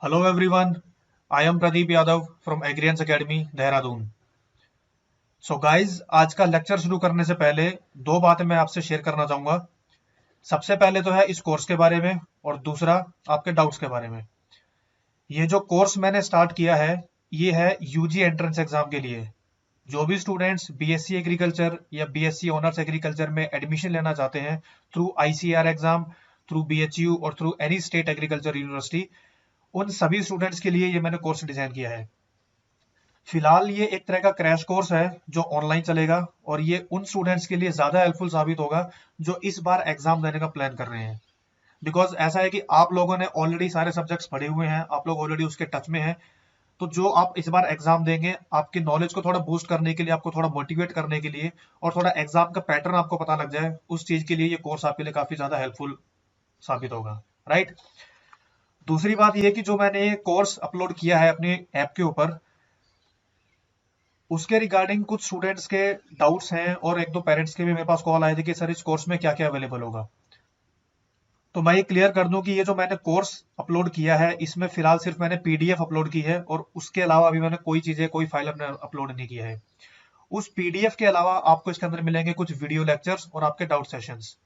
Hello everyone, I am Pradeep Yadav from Agrians Academy Dehradun. So guys, आज का lecture शुरू करने से पहले दो बातें मैं आपसे शेयर करना चाहूंगा। सबसे पहले तो है इस कोर्स के बारे में और दूसरा आपके डाउट्स के बारे में। ये जो कोर्स मैंने स्टार्ट किया है ये है यूजी एंट्रेंस एग्जाम के लिए। जो भी स्टूडेंट्स बीएससी एग्रीकल्चर या बीएससी ऑनर्स एग्रीकल्चर में एडमिशन लेना चाहते हैं through ICAR exam, through BHU और through any state agriculture university, उन सभी स्टूडेंट्स के लिए ये मैंने कोर्स डिजाइन किया है। फिलहाल ये एक तरह का क्रैश कोर्स है जो ऑनलाइन चलेगा और ये उन स्टूडेंट्स के लिए ज्यादा हेल्पफुल साबित होगा जो इस बार एग्जाम देने का प्लान कर रहे हैं। बिकॉज ऐसा है कि आप लोगों ने ऑलरेडी सारे सब्जेक्ट्स पढ़े हुए हैं, आप लोग ऑलरेडी उसके टच में हैं। तो जो आप इस बार एग्जाम देंगे, आपकी नॉलेज को थोड़ा बूस्ट करने के लिए, आपको थोड़ा मोटिवेट करने के लिए और थोड़ा एग्जाम का पैटर्न आपको पता लग जाए, उस चीज के लिए ये कोर्स आपके लिए काफी ज्यादा हेल्पफुल साबित होगा। राइट। दूसरी बात ये कि जो मैंने ये कोर्स अपलोड किया है अपने ऐप के ऊपर, उसके रिगार्डिंग कुछ स्टूडेंट्स के डाउट्स हैं और एक दो पेरेंट्स के भी मेरे पास कॉल आए थे कि सर इस कोर्स में क्या क्या अवेलेबल होगा। तो मैं ये क्लियर कर दूं कि ये जो मैंने कोर्स अपलोड किया है इसमें फिलहाल सिर्फ मैंने पीडीएफ अपलोड की है और उसके अलावा अभी मैंने कोई फाइल अपने अपलोड नहीं किया है। उस पीडीएफ के अलावा आपको इसके अंदर मिलेंगे कुछ वीडियो लेक्चर्स और आपके डाउट सेशंस।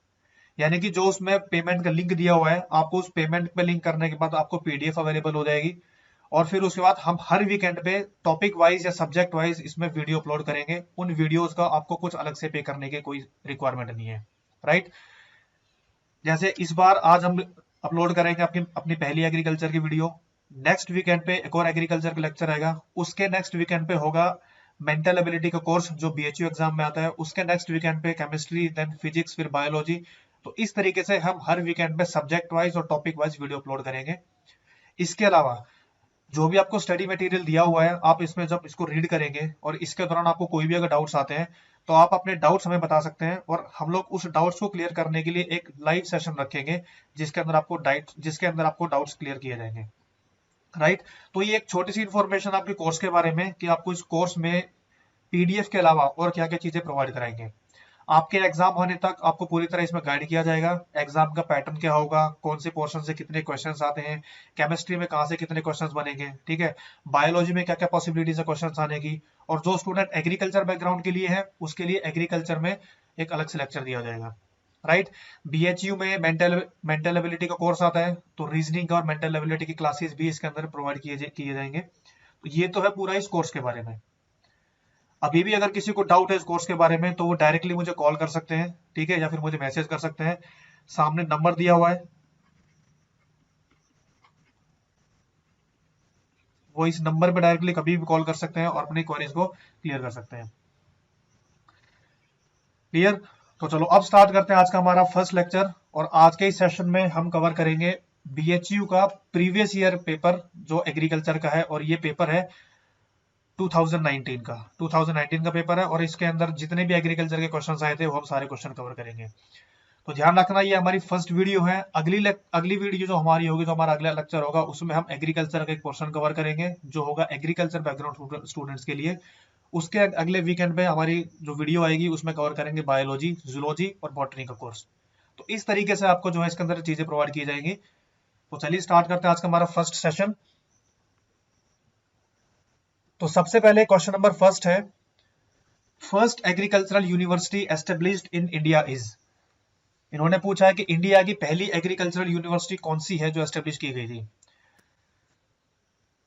यानी कि जो उसमें पेमेंट का लिंक दिया हुआ है, आपको उस पेमेंट पे लिंक करने के बाद आपको पीडीएफ अवेलेबल हो जाएगी। और फिर उसके बाद हम हर वीकेंड पे टॉपिक वाइज या सब्जेक्ट वाइज इसमें वीडियो अपलोड करेंगे। उन वीडियोस का आपको कुछ अलग से पे करने की कोई रिक्वायरमेंट नहीं है। राइट। जैसे इस बार आज हम अपलोड करेंगे अपनी अपनी पहली एग्रीकल्चर की वीडियो। नेक्स्ट वीकेंड पे एक और एग्रीकल्चर का लेक्चर आएगा। उसके नेक्स्ट वीकेंड पे होगा मेंटल एबिलिटी का कोर्स जो बीएचयू एग्जाम में आता है। उसके नेक्स्ट वीकेंड पे केमिस्ट्री, देन फिजिक्स, फिर बायोलॉजी। तो इस तरीके से हम हर वीकेंड पे सब्जेक्ट वाइज और टॉपिक वाइज वीडियो अपलोड करेंगे। इसके अलावा जो भी आपको स्टडी मटेरियल दिया हुआ है, आप इसमें जब इसको रीड करेंगे और इसके दौरान आपको कोई भी अगर डाउट्स आते हैं तो आप अपने डाउट्स हमें बता सकते हैं और हम लोग उस डाउट्स को क्लियर करने के लिए एक लाइव सेशन रखेंगे जिसके अंदर आपको डाउट्स क्लियर किए जाएंगे। राइट। तो ये एक छोटी सी इंफॉर्मेशन आपके कोर्स के बारे में कि आपको इस कोर्स में पीडीएफ के अलावा और क्या क्या चीजें प्रोवाइड कराएंगे। आपके एग्जाम होने तक आपको पूरी तरह इसमें गाइड किया जाएगा। एग्जाम का पैटर्न क्या होगा, कौन से पोर्शन से कितने क्वेश्चंस आते हैं, केमिस्ट्री में कहाँ से कितने क्वेश्चंस बनेंगे, ठीक है, बायोलॉजी में क्या क्या पॉसिबिलिटीज है क्वेश्चंस आने की। और जो स्टूडेंट एग्रीकल्चर बैकग्राउंड के लिए है उसके लिए एग्रीकल्चर में एक अलग से लेक्चर दिया जाएगा। राइट। बीएचयू में मेंटल एबिलिटी का कोर्स आता है तो रीजनिंग और मेंटल एबिलिटी की क्लासेस भी इसके अंदर प्रोवाइड किए जाएंगे। तो ये तो है पूरा इस कोर्स के बारे में। अभी भी अगर किसी को डाउट है इस कोर्स के बारे में तो वो डायरेक्टली मुझे कॉल कर सकते हैं, ठीक है, या फिर मुझे मैसेज कर सकते हैं। सामने नंबर दिया हुआ है, वो इस नंबर पे डायरेक्टली कभी भी कॉल कर सकते हैं और अपनी क्वेरीज को क्लियर कर सकते हैं। क्लियर। तो चलो अब स्टार्ट करते हैं आज का हमारा फर्स्ट लेक्चर। और आज के इस सेशन में हम कवर करेंगे बीएचयू का प्रीवियस ईयर पेपर जो एग्रीकल्चर का है। और ये पेपर है 2019 का पेपर है और इसके अंदर जितने भी एग्रीकल्चर के क्वेश्चंस आए थे वो हम सारे क्वेश्चन कवर करेंगे। तो ध्यान रखना ये हमारी फर्स्ट वीडियो है। अगली वीडियो जो हमारी होगी, जो हमारा अगला लेक्चर होगा, उसमें हम एग्रीकल्चर का एक पोर्शन कवर करेंगे जो होगा एग्रीकल्चर बैकग्राउंड स्टूडेंट्स के लिए। उसके अगले वीकेंड पे हमारी जो वीडियो आएगी उसमें कवर करेंगे बायोलॉजी, जूलॉजी और बॉटनी का कोर्स। तो इस तरीके से आपको जो है इसके अंदर चीजें प्रोवाइड की जाएंगी। तो चलिए स्टार्ट करते हैं आज का हमारा फर्स्ट सेशन। तो सबसे पहले क्वेश्चन नंबर फर्स्ट है, first agricultural university established in India is. इन्होंने पूछा है कि इंडिया की पहली एग्रीकल्चरल यूनिवर्सिटी कौन सी है जो एस्टेब्लिश की गई थी।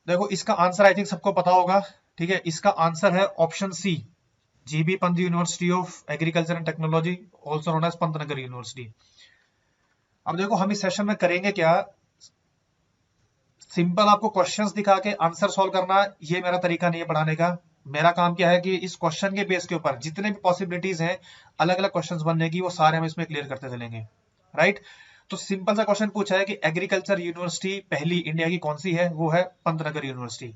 देखो इसका आंसर आई थिंक सबको पता होगा, ठीक है। इसका आंसर है option C, GB Pant university of agriculture and technology, also known as Pantnagar university. अब देखो हम इस सेशन में करेंगे क्या, सिंपल आपको क्वेश्चंस दिखा के आंसर सॉल्व करना, ये मेरा तरीका नहीं है पढ़ाने का। मेरा काम क्या है कि इस क्वेश्चन के बेस के ऊपर जितने भी पॉसिबिलिटीज हैं अलग अलग क्वेश्चंस बनने की, वो सारे हम इसमें क्लियर करते चलेंगे। राइट। तो सिंपल सा क्वेश्चन पूछा है कि एग्रीकल्चर यूनिवर्सिटी पहली इंडिया की कौन सी है, वो है पंतनगर यूनिवर्सिटी।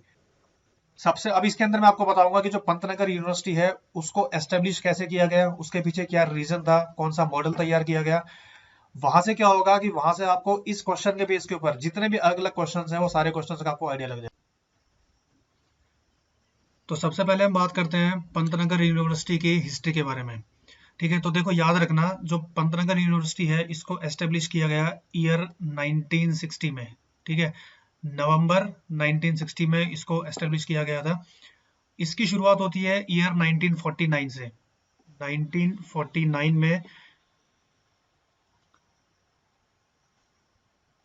सबसे अब इसके अंदर मैं आपको बताऊंगा कि जो पंतनगर यूनिवर्सिटी है उसको एस्टेब्लिश कैसे किया गया, उसके पीछे क्या रीजन था, कौन सा मॉडल तैयार किया गया। वहां से क्या होगा कि वहां से आपको इस क्वेश्चन के बेस के ऊपर जितने भी अलग अलग क्वेश्चंस हैं वो सारे क्वेश्चंस का आपको आइडिया लग जाए। तो सबसे पहले हम बात करते हैं पंतनगर यूनिवर्सिटी की हिस्ट्री के बारे में, ठीक है। तो देखो याद रखना, जो पंतनगर यूनिवर्सिटी है इसको एस्टेब्लिश किया गया ईयर 1960 में, ठीक है। नवंबर 1960 में इसको एस्टेब्लिश किया गया था। इसकी शुरुआत होती है ईयर 1949 से। 1949 में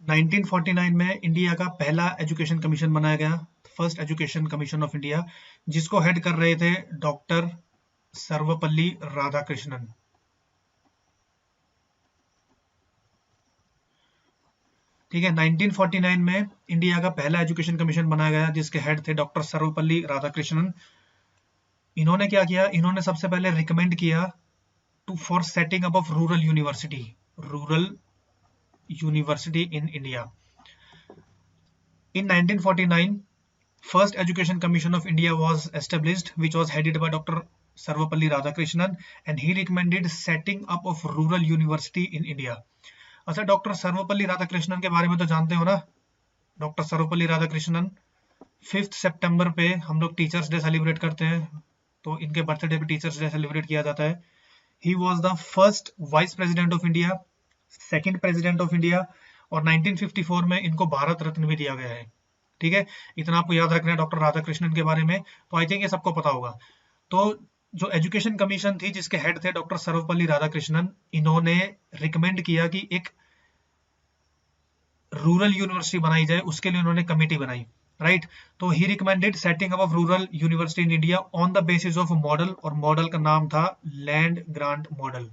1949 में इंडिया का पहला एजुकेशन कमीशन बनाया गया, first education commission of India, जिसको हेड कर रहे थे डॉक्टर सर्वपल्ली राधाकृष्णन। ठीक है, 1949 में इंडिया का पहला एजुकेशन कमीशन बनाया गया जिसके हेड थे डॉक्टर सर्वपल्ली राधाकृष्णन। इन्होंने क्या किया, इन्होंने सबसे पहले रिकमेंड किया to for setting up of rural university in India. In 1949, first Education Commission of India was established, which was headed by Dr. Sarvapalli Radhakrishnan, and he recommended setting up of rural university in India. अच्छा, doctor Sarvepalli Radhakrishnan के बारे में तो जानते हो ना। Doctor Sarvepalli Radhakrishnan 5 सितंबर पे हम लोग टीचर्स डे सेलिब्रेट करते हैं, तो इनके बर्थडे पे टीचर्स डे सेलिब्रेट किया जाता है। He was the first vice president of India, second president of India, और 1954 में इनको भारत रत्न भी दिया गया है। ठीक है, इतना आपको याद रखना है डॉक्टर राधाकृष्णन के बारे में, तो आई थिंक ये सबको पता होगा। तो जो एजुकेशन कमीशन थी जिसके हेड थे डॉक्टर सर्वपल्ली राधाकृष्णन, इन्होंने रिकमेंड किया कि एक रूरल यूनिवर्सिटी बनाई जाए, उसके लिए उन्होंने कमेटी बनाई, राइट। तो he recommended setting up of rural university in India on the basis of model, और मॉडल का नाम था लैंड ग्रांट मॉडल।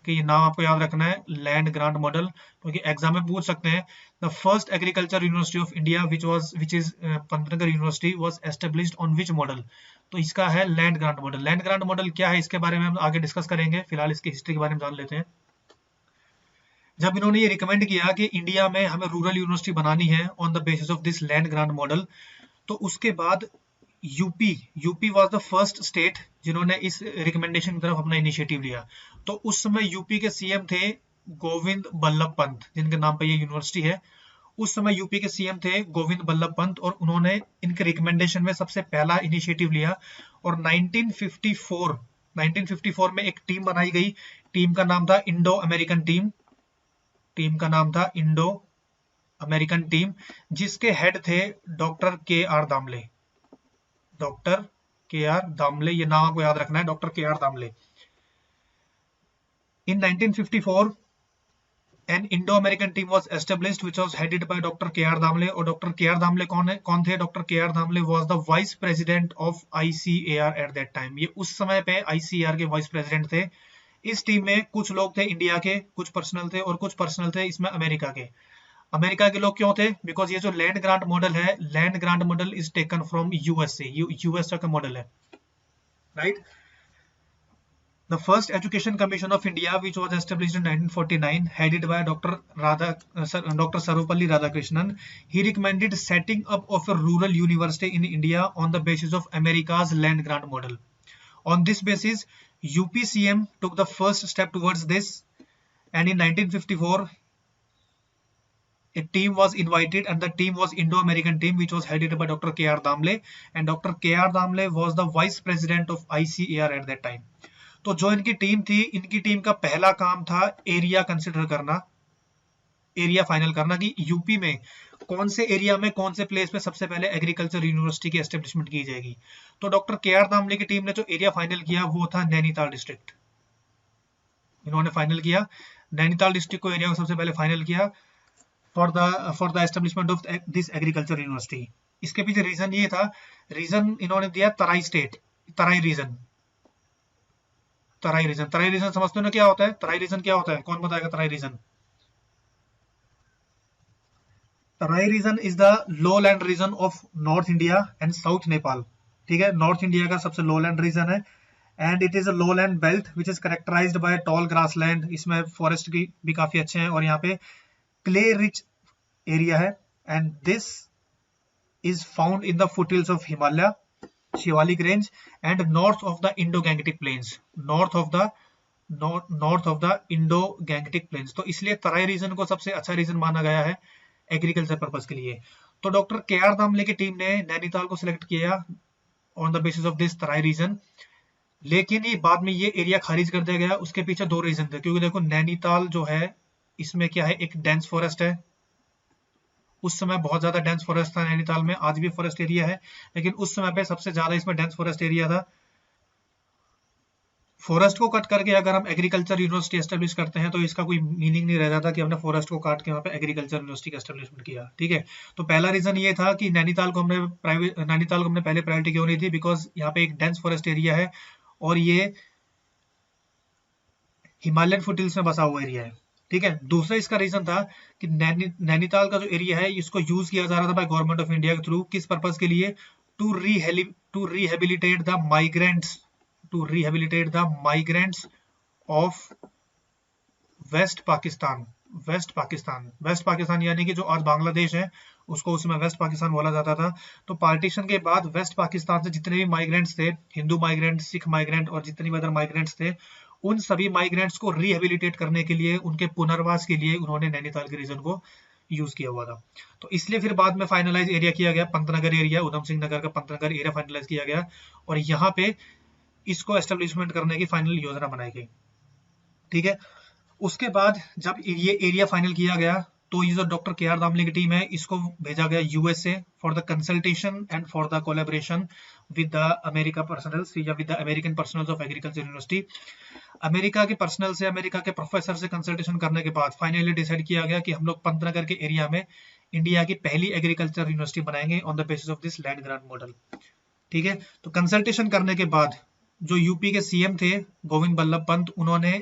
कि ये नाम आपको याद रखना है, लैंड ग्रांट मॉडल, क्योंकि एग्जाम में पूछ सकते हैं। The first agriculture university of India which is Pantnagar university was established on which model, तो इसका है land grant model. Land grant model क्या है इसके बारे में हम आगे डिस्कस करेंगे, फिलहाल इसकी हिस्ट्री के बारे में जान लेते हैं। जब इन्होंने ये रिकमेंड किया कि इंडिया में हमें रूरल यूनिवर्सिटी बनानी है on the basis of this land grant model, तो उसके बाद UP was the first state जिन्होंने इस रिकमेंडेशन की तरफ अपना इनिशिएटिव लिया। तो उस समय यूपी के सीएम थे गोविंद बल्लभ पंत, जिनके नाम पे ये यूनिवर्सिटी है। उस समय यूपी के सीएम थे गोविंद बल्लभ पंत, और उन्होंने इनके रिकमेंडेशन में सबसे पहला इनिशिएटिव लिया, और 1954 में एक टीम बनाई गई। टीम का नाम था इंडो अमेरिकन टीम, जिसके हेड थे डॉक्टर के आर दामले। ये नाम आपको याद रखना है, doctor K R Damle. In 1954 an Indo American team was established which was headed by doctor K R Damle. और डॉक्टर के आर दामले कौन थे? Doctor K R Damle was the vice president of ICAR at that time. ये उस समय पे ICAR के vice president थे। इस टीम में कुछ लोग थे इंडिया के, कुछ पर्सनल थे, और कुछ पर्सनल थे इसमें अमेरिका के। अमेरिका के लोग क्यों थे? बिकॉज ये जो लैंड ग्रांट मॉडल है, land grant model is taken from USA, USA का मॉडल है, right. The first Education Commission of India, which was established in 1949, headed by Dr. Sarvapalli Radhakrishnan, he recommended setting up of a rural university in India on the basis of America's land grant model. On this basis, UPCM took the first step towards this, and in 1954, a team was invited, and the team was Indo-American team, which was headed by Dr. K.R. Damle, and Dr. K.R. Damle was the vice president of ICAR at that time. तो जो इनकी team थी, इनकी team का पहला काम था area consider करना, एरिया फाइनल करना कि यूपी में कौन से एरिया में, कौन से प्लेस पे सबसे पहले एग्रीकल्चर यूनिवर्सिटी की एस्टेब्लिशमेंट की जाएगी। तो डॉक्टर के आर दामले की टीम ने जो एरिया फाइनल किया वो था नैनीताल डिस्ट्रिक्ट। इन्होंने फाइनल किया नैनीताल डिस्ट्रिक्ट को, एरिया को सबसे पहले फाइनल किया for the establishment of this agriculture university. इसके पीछे रीजन ये था, रीजन इन्होंने दिया तराई स्टेट, तराई रीजन समझते हो ना क्या होता है? तराई रीजन क्या होता है? कौन बताएगा Terai region? Terai region is the low land region of north India and south Nepal. ठीक है, नॉर्थ इंडिया का सबसे लो लैंड रीजन है, and it is a low land belt which is characterized by tall grass land. इसमें forest की भी काफी अच्छे हैं, और यहाँ पे क्ले रिच एरिया है, and this is found in the foothills of Himalaya, Shivalik range, and north of the Indo Gangetic plains, north of the Indo Gangetic plains. तो इसलिए तराई रीजन को सबसे अच्छा रीजन माना गया है एग्रीकल्चर पर्पस के लिए। तो डॉक्टर के आर दामले की टीम ने नैनीताल को सिलेक्ट किया on the basis of this Terai region, लेकिन ये बाद में ये एरिया खारिज कर दिया गया। उसके पीछे दो रीजन थे, क्योंकि देखो नैनीताल जो है इसमें क्या है, एक डेंस फॉरेस्ट है, उस समय बहुत ज्यादा डेंस फॉरेस्ट था नैनीताल में, आज भी फॉरेस्ट एरिया है, लेकिन उस समय पे सबसे ज्यादा इसमें डेंस फॉरेस्ट एरिया था। फॉरेस्ट को कट करके अगर हम एग्रीकल्चर यूनिवर्सिटी एस्टेब्लिश करते हैं तो इसका कोई मीनिंग नहीं रह जाता कि हमने फॉरेस्ट को काट के वहाँ पे एग्रीकल्चर यूनिवर्सिटी का एस्टेब्लिशमेंट किया। ठीक है, तो पहला रीजन ये था कि नैनीताल को हमने पहले प्रायोरिटी क्यों नहीं दी, बिकॉज यहाँ पे एक डेंस फॉरेस्ट एरिया है और ये हिमालयन फुटहिल्स में बसा हुआ एरिया है। ठीक है, दूसरा इसका रीजन था कि नैनीताल का जो एरिया है इसको यूज किया जा रहा था बाय गवर्नमेंट ऑफ इंडिया के थ्रू, किस पर्पज के लिए, to rehabilitate the migrants, to rehabilitate the migrants of west Pakistan. West Pakistan यानी कि जो आज बांग्लादेश है उसको उसमें वेस्ट पाकिस्तान बोला जाता था। तो पार्टीशन के बाद वेस्ट पाकिस्तान से जितने भी माइग्रेंट्स थे, हिंदू माइग्रेंट, सिख माइग्रेंट और जितने भी अदर माइग्रेंट्स थे, उन सभी माइग्रेंट्स को रिहेबिलिटेट करने के लिए, उनके पुनर्वास के लिए उन्होंने नैनीताल के रीजन को यूज किया हुआ था। तो इसलिए फिर बाद में फाइनलाइज एरिया किया गया, पंतनगर एरिया, उधम सिंह नगर का पंतनगर एरिया फाइनलाइज किया गया और यहाँ पे इसको एस्टेब्लिशमेंट करने की फाइनल योजना बनाई गई। ठीक है, उसके बाद जब ये एरिया फाइनल किया गया तो ये जो डॉक्टर के आर दामले की टीम है इसको भेजा गया USA for the consultation and for the collaboration with the America personals या with the American personals of agriculture university. America के पर्सनल से, अमेरिका के प्रोफेसर से कंसल्टेशन करने के बाद फाइनली डिसाइड किया गया कि हम लोग पंतनगर के एरिया में इंडिया की पहली एग्रीकल्चर यूनिवर्सिटी बनाएंगे on the basis of this land grant model. ठीक है, तो कंसल्टेशन करने के बाद जो यूपी के सीएम थे गोविंद बल्लभ पंत, उन्होंने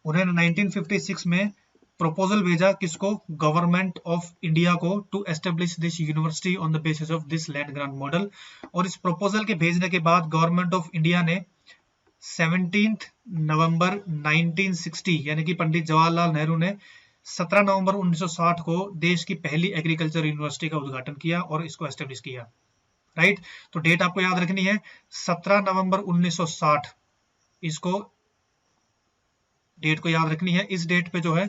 1956 में प्रपोजल भेजा किसको, गवर्नमेंट ऑफ इंडिया को, to establish this university on the basis of this land grant model. और इस प्रपोजल के भेजने के बाद गवर्नमेंट ऑफ इंडिया ने 17 नवंबर 1960 यानी कि पंडित जवाहरलाल नेहरू ने 17 नवंबर 1960 को देश की पहली एग्रीकल्चर यूनिवर्सिटी का उद्घाटन किया और इसको एस्टेब्लिश किया। राइट, तो डेट आपको याद रखनी है 17 नवंबर 1960, इसको डेट को याद रखनी है। इस डेट पे जो है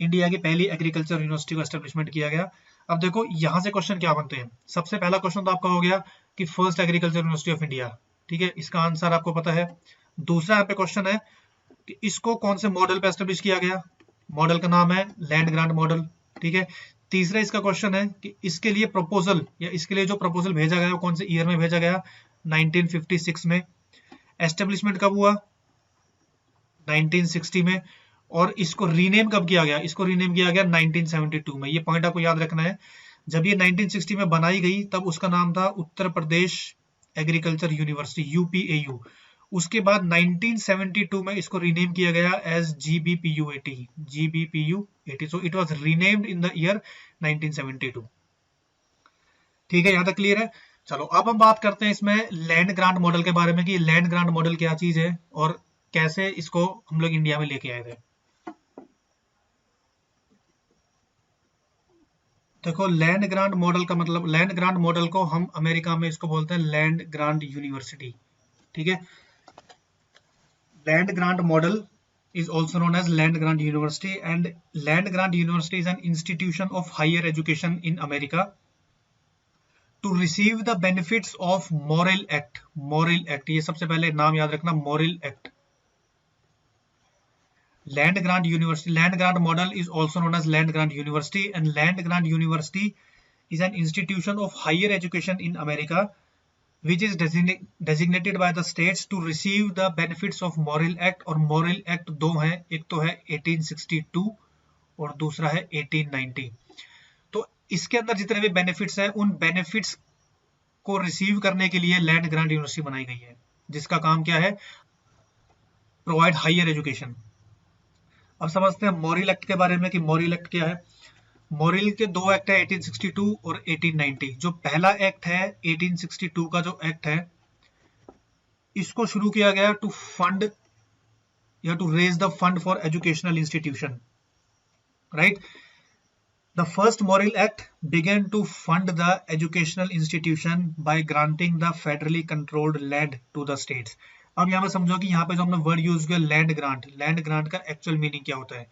इंडिया की पहली एग्रीकल्चर यूनिवर्सिटी को एस्टेब्लिशमेंट किया गया। अब देखो यहां से क्वेश्चन क्या बनते हैं। सबसे पहला क्वेश्चन तो आपका हो गया कि first agriculture university of India, ठीक है, इसका आंसर आपको पता है। दूसरा यहाँ पे क्वेश्चन है कि इसको कौन से मॉडल पे एस्टेब्लिश किया गया, मॉडल का नाम है लैंड ग्रांट मॉडल। ठीक है, तीसरा इसका क्वेश्चन है कि इसके लिए प्रपोजल या इसके लिए जो प्रपोजल भेजा गया वो कौन से ईयर में भेजा गया, 1956 में। एस्टेब्लिशमेंट कब हुआ, 1960 में। और इसको रीनेम कब किया गया, इसको रीनेम किया गया 1972 में। ये पॉइंट आपको याद रखना है। जब ये 1960 में बनाई गई तब उसका नाम था उत्तर प्रदेश एग्रीकल्चर यूनिवर्सिटी, यूपीएयू। उसके बाद 1972 में इसको रीनेम किया गया एज जीबीपीयू80, जीबीपीयू80। So it was renamed in the year 1972। ठीक है, यहां तक क्लियर है। चलो अब हम बात करते हैं इसमें लैंड ग्रांट मॉडल के बारे में कि लैंड ग्रांट मॉडल क्या चीज है और कैसे इसको हम लोग इंडिया में लेके आए थे। देखो लैंड ग्रांट मॉडल का मतलब, लैंड ग्रांट मॉडल को हम अमेरिका में इसको बोलते हैं लैंड ग्रांट यूनिवर्सिटी। ठीक है, land grant model is also known as land grant university, and land grant university is an institution of higher education in America to receive the benefits of Morrill Act। Morrill Act, ये सबसे पहले नाम याद रखना, Morrill Act। land grant model is also known as land grant university, and land grant university is an institution of higher education in America which is designated by the states to receive the benefits of Morrill Act। और Morrill Act दो हैं, एक तो है 1862 और दूसरा है 1890। तो इसके अंदर जितने भी बेनिफिट्स हैं उन बेनिफिट्स को रिसीव करने के लिए लैंड ग्रांट यूनिवर्सिटी बनाई गई है, जिसका काम क्या है, प्रोवाइड हायर एजुकेशन। अब समझते हैं मॉरिल एक्ट के बारे में कि मॉरिल एक्ट क्या है। मॉरिल के दो एक्ट है, 1862 और 1890। जो पहला एक्ट है 1862 का जो एक्ट है, इसको शुरू किया गया टू फंड या to raise the fund for educational institution. Right, the first Morrill Act began to fund the educational institution by granting the federally controlled land to the states। अब यहां पर समझो कि यहां पे जो हमने वर्ड यूज किया लैंड ग्रांट, लैंड ग्रांट का एक्चुअल मीनिंग क्या होता है।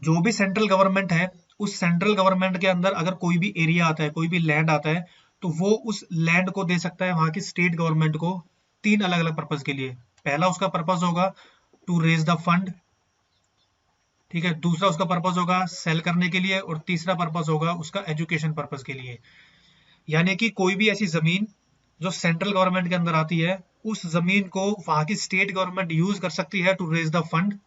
जो भी सेंट्रल गवर्नमेंट है, उस सेंट्रल गवर्नमेंट के अंदर अगर कोई भी एरिया आता है, कोई भी लैंड आता है, तो वो उस लैंड को दे सकता है वहां की स्टेट गवर्नमेंट को तीन अलग अलग पर्पज के लिए। पहला उसका पर्पज होगा टू रेज द फंड ठीक है, दूसरा उसका पर्पस होगा सेल करने के लिए, और तीसरा पर्पस होगा उसका एजुकेशन पर्पस के लिए। यानी कि कोई भी ऐसी जमीन जो सेंट्रल गवर्नमेंट के अंदर आती है, उस जमीन को वहां की स्टेट गवर्नमेंट यूज कर सकती है to raise the fund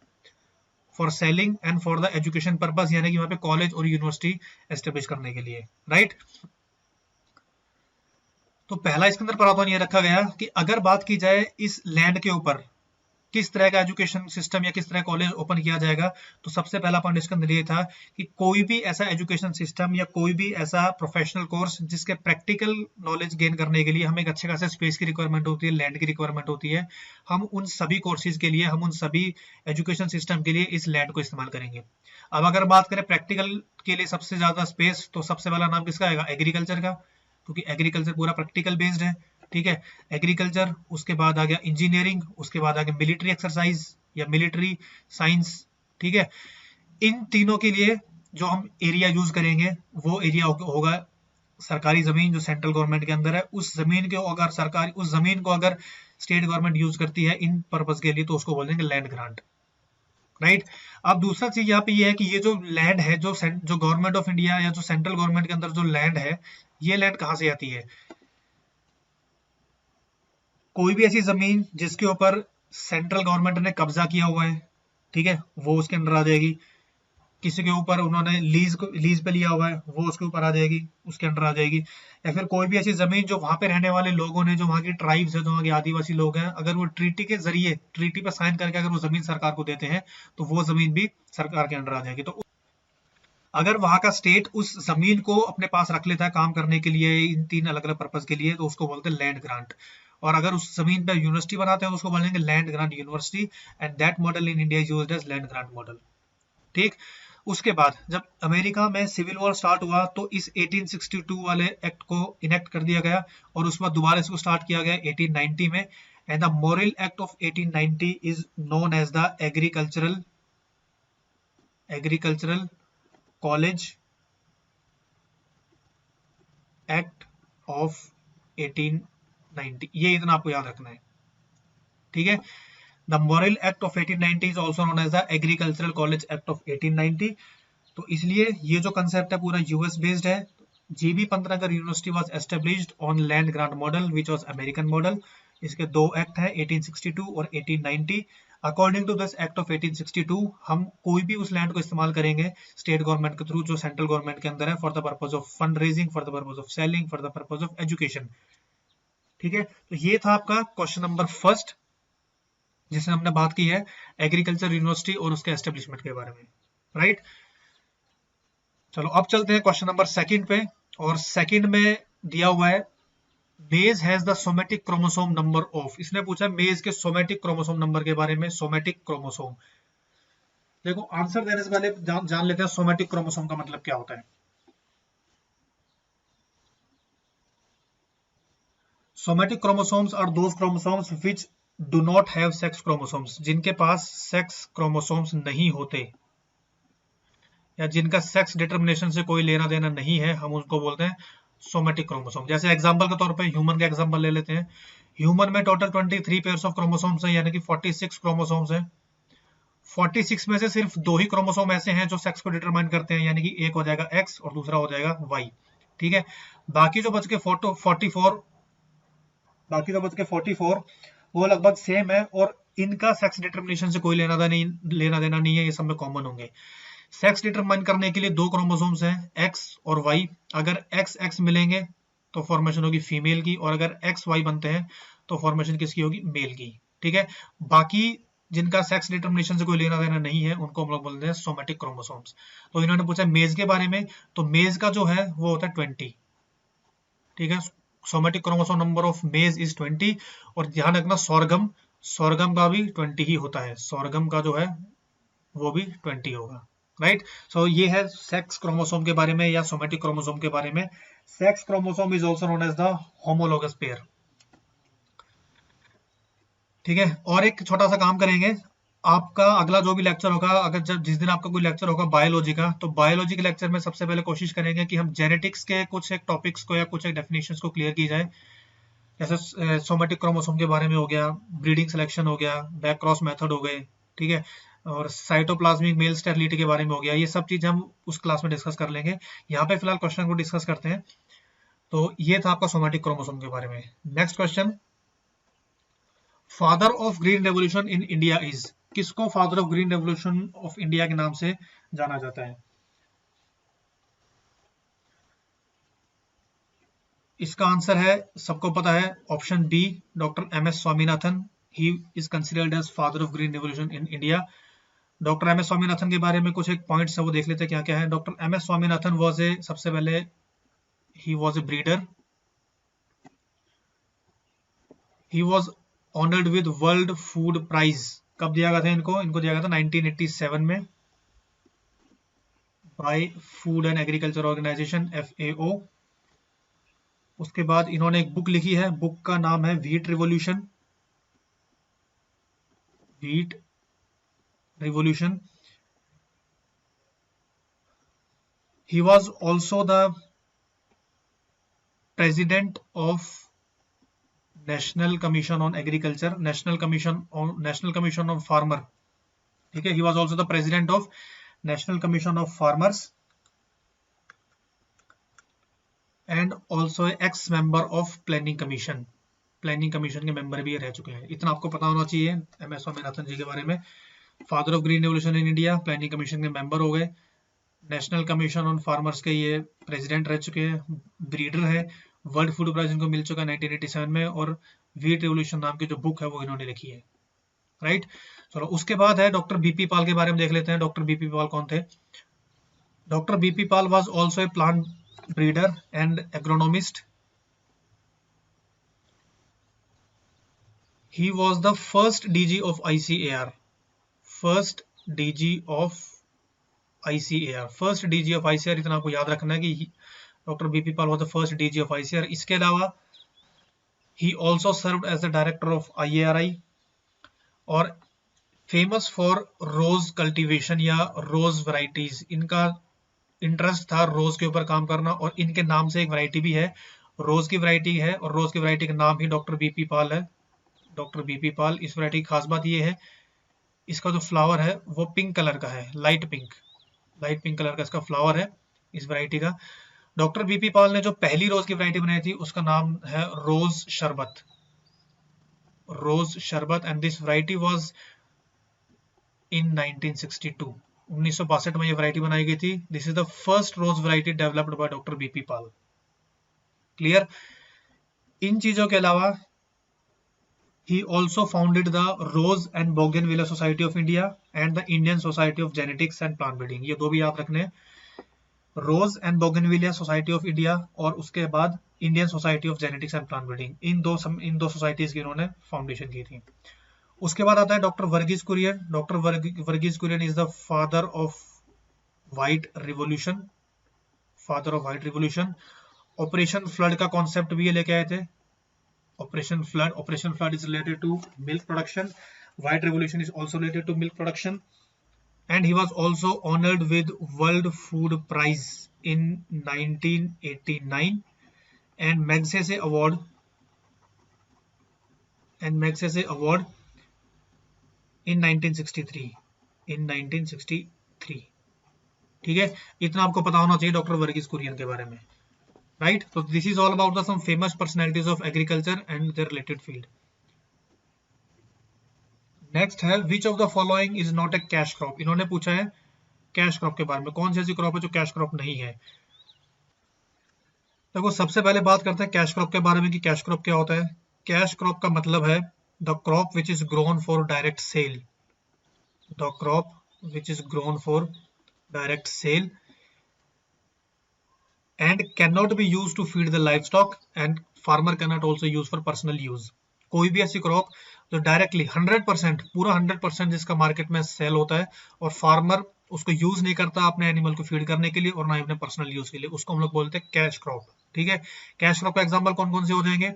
for selling and for the education purpose, यानी कि वहां पे कॉलेज और यूनिवर्सिटी एस्टेब्लिश करने के लिए, राइट। तो पहला इसके अंदर प्रावधान ये रखा गया कि अगर बात की जाए इस लैंड के ऊपर किस तरह का एजुकेशन सिस्टम या किस तरह कॉलेज ओपन किया जाएगा, तो सबसे पहला पॉइंट इसके अंदर ये था कि कोई भी ऐसा एजुकेशन सिस्टम या कोई भी ऐसा प्रोफेशनल कोर्स जिसके प्रैक्टिकल नॉलेज गेन करने के लिए हमें एक अच्छे खासे स्पेस की रिक्वायरमेंट होती है, लैंड की रिक्वायरमेंट होती है, हम उन सभी कोर्सेज के लिए, हम उन सभी एजुकेशन सिस्टम के लिए इस लैंड को इस्तेमाल करेंगे। अब अगर बात करें प्रैक्टिकल के लिए सबसे ज्यादा स्पेस, तो सबसे पहला नाम किसका आएगा, एग्रीकल्चर का, क्योंकि एग्रीकल्चर पूरा प्रैक्टिकल बेस्ड है। ठीक है, एग्रीकल्चर, उसके बाद आ गया इंजीनियरिंग, उसके बाद आ गया मिलिट्री एक्सरसाइज या मिलिट्री साइंस। ठीक है, इन तीनों के लिए जो हम एरिया यूज करेंगे वो एरिया होगा सरकारी जमीन जो सेंट्रल गवर्नमेंट के अंदर है। उस जमीन को अगर सरकारी, उस जमीन को अगर स्टेट गवर्नमेंट यूज करती है इन पर्पज के लिए, तो उसको बोल देंगे लैंड ग्रांट, राइट। अब दूसरा चीज यहाँ पे ये है कि ये जो लैंड है, जो गवर्नमेंट ऑफ इंडिया या जो सेंट्रल गवर्नमेंट के अंदर जो लैंड है, ये लैंड कहाँ से आती है, कोई भी ऐसी जमीन जिसके ऊपर सेंट्रल गवर्नमेंट ने कब्जा किया हुआ है, ठीक है, वो उसके अंदर आ जाएगी। किसी के ऊपर उन्होंने लीज पे लिया हुआ है, वो उसके ऊपर आ जाएगी, उसके अंडर आ जाएगी। या फिर कोई भी ऐसी जमीन जो वहां पे रहने वाले लोगों ने, जो वहां की ट्राइब्स है, जो वहां के आदिवासी लोग हैं, अगर वो ट्रीटी के जरिए, ट्रीटी पे साइन करके अगर वो जमीन सरकार को देते हैं, तो वो जमीन भी सरकार के अंडर आ जाएगी। तो अगर वहां का स्टेट उस जमीन को अपने पास रख लेता है काम करने के लिए, इन तीन अलग अलग पर्पज के लिए, तो उसको बोलते हैं लैंड ग्रांट। और अगर उस जमीन पे यूनिवर्सिटी बनाते हैं, तो उसको बोलेंगे land grant university, and that model in India is used as land grant model. ठीक, उसके बाद जब अमेरिका में सिविल वॉर स्टार्ट हुआ, तो इस 1862 वाले एक्ट को इनेक्ट कर दिया गया, और उसके बाद दोबारा इसको स्टार्ट किया गया 1890 में। And the Morrill act of 1890 is known as the agricultural college act of 1890, ये इतना आपको याद रखना है। ठीक है, the Morrill act of 1890 is also known as the agricultural college act of 1890। तो इसलिए ये जो कंसेप्ट है पूरा यूएस बेस्ड है। GB Pantnagar university was established on land grant model which was American model. इसके दो एक्ट है, 1862 और 1890। According to this act of 1862 हम कोई भी उस लैंड को इस्तेमाल करेंगे स्टेट गवर्नमेंट के थ्रू, जो सेंट्रल गवर्नमेंट के अंदर है, for the purpose of fund raising, for the purpose of selling, for the purpose of education. ठीक है, तो ये था आपका क्वेश्चन नंबर फर्स्ट, जिसमें हमने बात की है एग्रीकल्चर यूनिवर्सिटी और उसके एस्टेब्लिशमेंट के बारे में, राइट। चलो अब चलते हैं क्वेश्चन नंबर सेकंड पे, और सेकंड में दिया हुआ है मेज has the somatic chromosome number of. इसने पूछा मेज के सोमेटिक क्रोमोसोम नंबर के बारे में। सोमेटिक क्रोमोसोम, देखो आंसर देने से पहले जान लेते हैं सोमेटिक क्रोमोसोम का मतलब क्या होता है। Somatic chromosomes are those chromosomes which do not have sex chromosomes, जिनके पास सेक्स क्रोमोसोम्स नहीं होते, या जिनका सेक्स डिटर्मिनेशन से कोई लेना देना नहीं है, हम उनको बोलते हैं सोमेटिक क्रोमोसोम। जैसे एग्जांपल के तौर पे ह्यूमन का एग्जांपल ले लेते हैं। ह्यूमन में टोटल 23 पेयर्स ऑफ क्रोमोसोम्स हैं, यानी कि 46 क्रोमोसोम्स हैं। 46 में से सिर्फ 2 ही क्रोमोसोम ऐसे हैं जो सेक्स को डिटरमाइन करते हैं, यानी कि एक हो जाएगा एक्स और दूसरा हो जाएगा वाई। ठीक है, बाकी जो बच के 44, बाकी जो बच के 44 वो लगभग सेम है, और इनका सेक्स डिटर्मिनेशन से कोई लेना देना नहीं है, ये सब में कॉमन होंगे। सेक्स डिटरमाइन करने के लिए 2 क्रोमोसोम्स हैं, एक्स और वाई। अगर एक्स एक्स मिलेंगे तो फॉर्मेशन होगी फीमेल की, और अगर एक्स वाई बनते हैं तो फॉर्मेशन किसकी होगी, मेल की। ठीक है, बाकी जिनका सेक्स डिटरमिनेशन से कोई लेना देना नहीं है उनको हम लोग बोलते हैं सोमेटिक क्रोमोसोम्स। तो इन्होंने पूछा मेज के बारे में, तो मेज का जो है वो होता है 20। ठीक है, सोमेटिक क्रोमोसोम नंबर ऑफ मेज इज 20। और ध्यान रखना सोरगम का भी 20 ही होता है, सोरगम का जो है वो भी 20 होगा, राइट। सो ये है सेक्स क्रोमोसोम के बारे में या सोमेटिक क्रोमोसोम के बारे में। Sex chromosome is also known as the homologous pair. ठीक है, और एक छोटा सा काम करेंगे, आपका अगला जो भी लेक्चर होगा, अगर जिस दिन आपका कोई लेक्चर होगा बायोलॉजी का, तो बायोलॉजी के लेक्चर में सबसे पहले कोशिश करेंगे कि हम जेनेटिक्स के कुछ एक टॉपिक्स को या कुछ एक डेफिनेशंस को क्लियर की जाए। जैसे सोमेटिक क्रोमोसोम के बारे में हो गया, ब्रीडिंग सिलेक्शन हो गया, बैक क्रॉस मेथड हो गए, ठीक है, और साइटोप्लाज्मिक मेल स्टेरिलिटी के बारे में हो गया, ये सब चीज हम उस क्लास में डिस्कस कर लेंगे। यहाँ पे फिलहाल क्वेश्चन को डिस्कस करते हैं। तो ये था आपका सोमैटिक क्रोमोसोम के बारे में। Next question, father of green revolution in India is, किसको father of green revolution of India के नाम से जाना जाता है? इसका आंसर है, सबको पता है, option B, doctor M S Swaminathan. He is considered as father of green revolution in India. Doctor M S Swaminathan के बारे में कुछ एक पॉइंट्स है वो देख लेते हैं क्या क्या है। Doctor M S Swaminathan was a, सबसे पहले he was a breeder, he was honoured with world food prize. कब दिया गया था इनको? इनको दिया गया था 1987 में by food and agriculture organisation FAO। उसके बाद इन्होंने एक बुक लिखी है, बुक का नाम है wheat revolution, wheat revolution. He was also the president of National Commission on Agriculture, National Commission on Farmer. ठीक है, he was also the president of National Commission of Farmers and also ex member of Planning Commission. Planning commission के member भी रह चुके हैं। इतना आपको पता होना चाहिए एम एस स्वामीनाथन जी के बारे में। Father of green revolution in India, planning commission के मेंबर हो गए, नेशनल कमीशन ऑन फार्मर्स के ये प्रेसिडेंट रह चुके हैं, ब्रीडर है, वर्ल्ड फूड प्राइज इनको मिल चुका है 1987 में, और व्हीट रिवोल्यूशन नाम की जो बुक है वो इन्होंने लिखी है। राइट, चलो उसके बाद है डॉक्टर बीपी पाल के बारे में देख लेते हैं। डॉक्टर बीपी पाल कौन थे? Doctor BP Pal was also a plant breeder and agronomist. He was the first DG of ICAR, first DG of ICAR, first DG of ICAR। इतना आपको याद रखना है कि doctor BP Pal was the first DG of ICAR। इसके अलावा he also served as the director of IARI और famous for rose cultivation या रोज वैरायटीज। इनका इंटरेस्ट था रोज के ऊपर काम करना, और इनके नाम से एक वैरायटी भी है, रोज की वैरायटी है, और रोज की वैरायटी का नाम ही डॉक्टर बीपी पाल है। डॉक्टर बीपी पाल। इस वैरायटी की खास बात यह है, इसका जो फ्लावर है वो पिंक कलर का है, लाइट पिंक कलर का इसका फ्लावर है इस वैरायटी का। डॉक्टर बीपी पाल ने जो पहली रोज की वैरायटी बनाई थी उसका नाम है रोज Sharbat, rose Sharbat, and this variety was in 1962, 1962 में ये वैरायटी बनाई गई थी। This is the first rose variety developed by doctor BP Pal. Clear? इन चीजों के अलावा he also founded the Rose and Bougainvillea Society of India and the Indian Society of Genetics and Plant Breeding। ये दो भी याद रखने हैं, rose and bougainvillea society of India और उसके बाद Indian society of genetics and plant breeding. इन दो सोसाइटीज की इन्होंने फाउंडेशन की थी। उसके बाद आता है doctor Varghese Kurien. Doctor Varghese Kurien is the father of white revolution, father of white revolution. Operation flood का कॉन्सेप्ट भी ये लेके आए थे। Operation flood is related to milk production, white revolution is also related to milk production, and he was also honored with World Food Prize in 1989 and Magsaysay Award in 1963, ठीक है। इतना आपको पता होना चाहिए डॉक्टर वर्गीज कुरियन के बारे में। राइट, तो this is all about the some famous personalities of agriculture and their related field. Next है which of the following is not a cash crop. इन्होंने पूछा है कैश क्रॉप के बारे में, कौन सी ऐसी क्रॉप है जो कैश क्रॉप नहीं है। देखो सबसे पहले बात करते हैं कैश क्रॉप के बारे में कि कैश क्रॉप क्या होता है। कैश क्रॉप का मतलब है the crop which is grown for direct sale, the crop which is grown for direct sale and cannot be used to feed the livestock and farmer cannot also use for personal use। कोई भी ऐसी crop जो directly 100% पूरा 100% जिसका market में cell होता है और फार्मर उसको यूज नहीं करता अपने एनिमल को फीड करने के लिए और ना ही अपने पर्सनल यूज के लिए, उसको हम लोग बोलते हैं कैश क्रॉप। ठीक है, कैश क्रॉप का एग्जांपल कौन कौन से हो जाएंगे?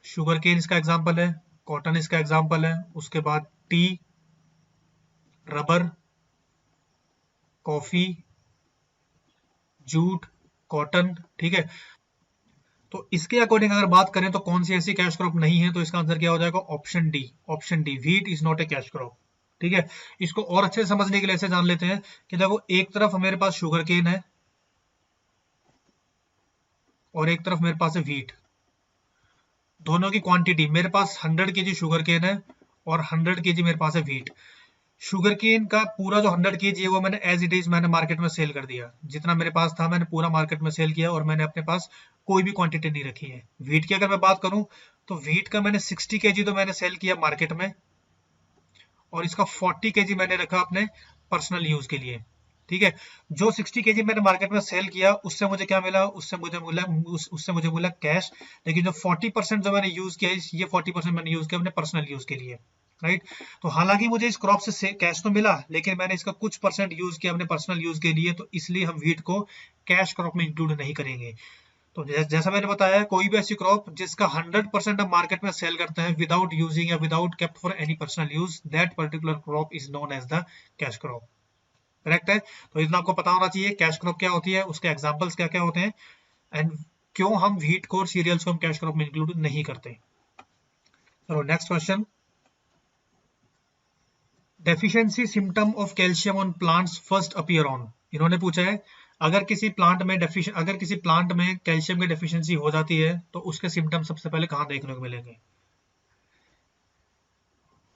शुगर केन इसका एग्जांपल है, कॉटन इसका एग्जांपल है, उसके बाद T, rubber, coffee, jute, cotton. ठीक है, तो इसके अकॉर्डिंग अगर बात करें तो कौन सी ऐसी कैश क्रॉप नहीं है, तो इसका आंसर क्या हो जाएगा? Option D, wheat is not a cash crop. ठीक है, इसको और अच्छे से समझने के लिए ऐसे जान लेते हैं कि देखो एक तरफ मेरे पास शुगर केन है और एक तरफ मेरे पास है व्हीट। दोनों की क्वांटिटी, मेरे पास 100 केजी शुगर केन है और 100 केजी मेरे पास है व्हीट। शुगर केन का पूरा जो 100 केजी है वो मैंने एज इट इज मैंने मार्केट में सेल कर दिया, जितना मेरे पास था मैंने पूरा मार्केट में सेल किया और मैंने अपने पास कोई भी क्वांटिटी नहीं रखी है। व्हीट की अगर मैं बात करूं तो व्हीट का मैंने 60 केजी तो मैंने सेल किया मार्केट में और इसका 40 केजी मैंने रखा अपने पर्सनल यूज के लिए। ठीक है, जो 60 केजी मैंने मार्केट में सेल किया उससे मुझे क्या मिला, उससे मुझे मिला कैश। लेकिन जो 40% जो मैंने यूज किया, ये 40% मैंने यूज किया अपने पर्सनल यूज के लिए, राइट। तो हालांकि मुझे इस क्रॉप से कैश तो मिला, लेकिन मैंने इसका कुछ परसेंट यूज किया अपने पर्सनल यूज के लिए, तो इसलिए हम व्हीट को कैश क्रॉप में इंक्लूड नहीं करेंगे। तो जैसा मैंने बताया, कोई भी ऐसी क्रॉप जिसका 100% हम मार्केट में सेल करते हैं विदाउट यूजिंग या without kept for any personal use, that particular crop is known as the cash crop. Correct है, तो इतना आपको पता होना चाहिए कैश क्रॉप क्या होती है, उसके एग्जांपल्स क्या क्या होते हैं, एंड क्यों हम व्हीट को और सीरियल्स को हम कैश क्रॉप में इंक्लूड नहीं करते। चलो next question, deficiency symptom of calcium on plants first appear on. इन्होंने पूछा है अगर किसी प्लांट में कैल्शियम की डेफिशिएंसी हो जाती है तो उसके सिम्टम सबसे पहले कहां देखने को मिलेंगे।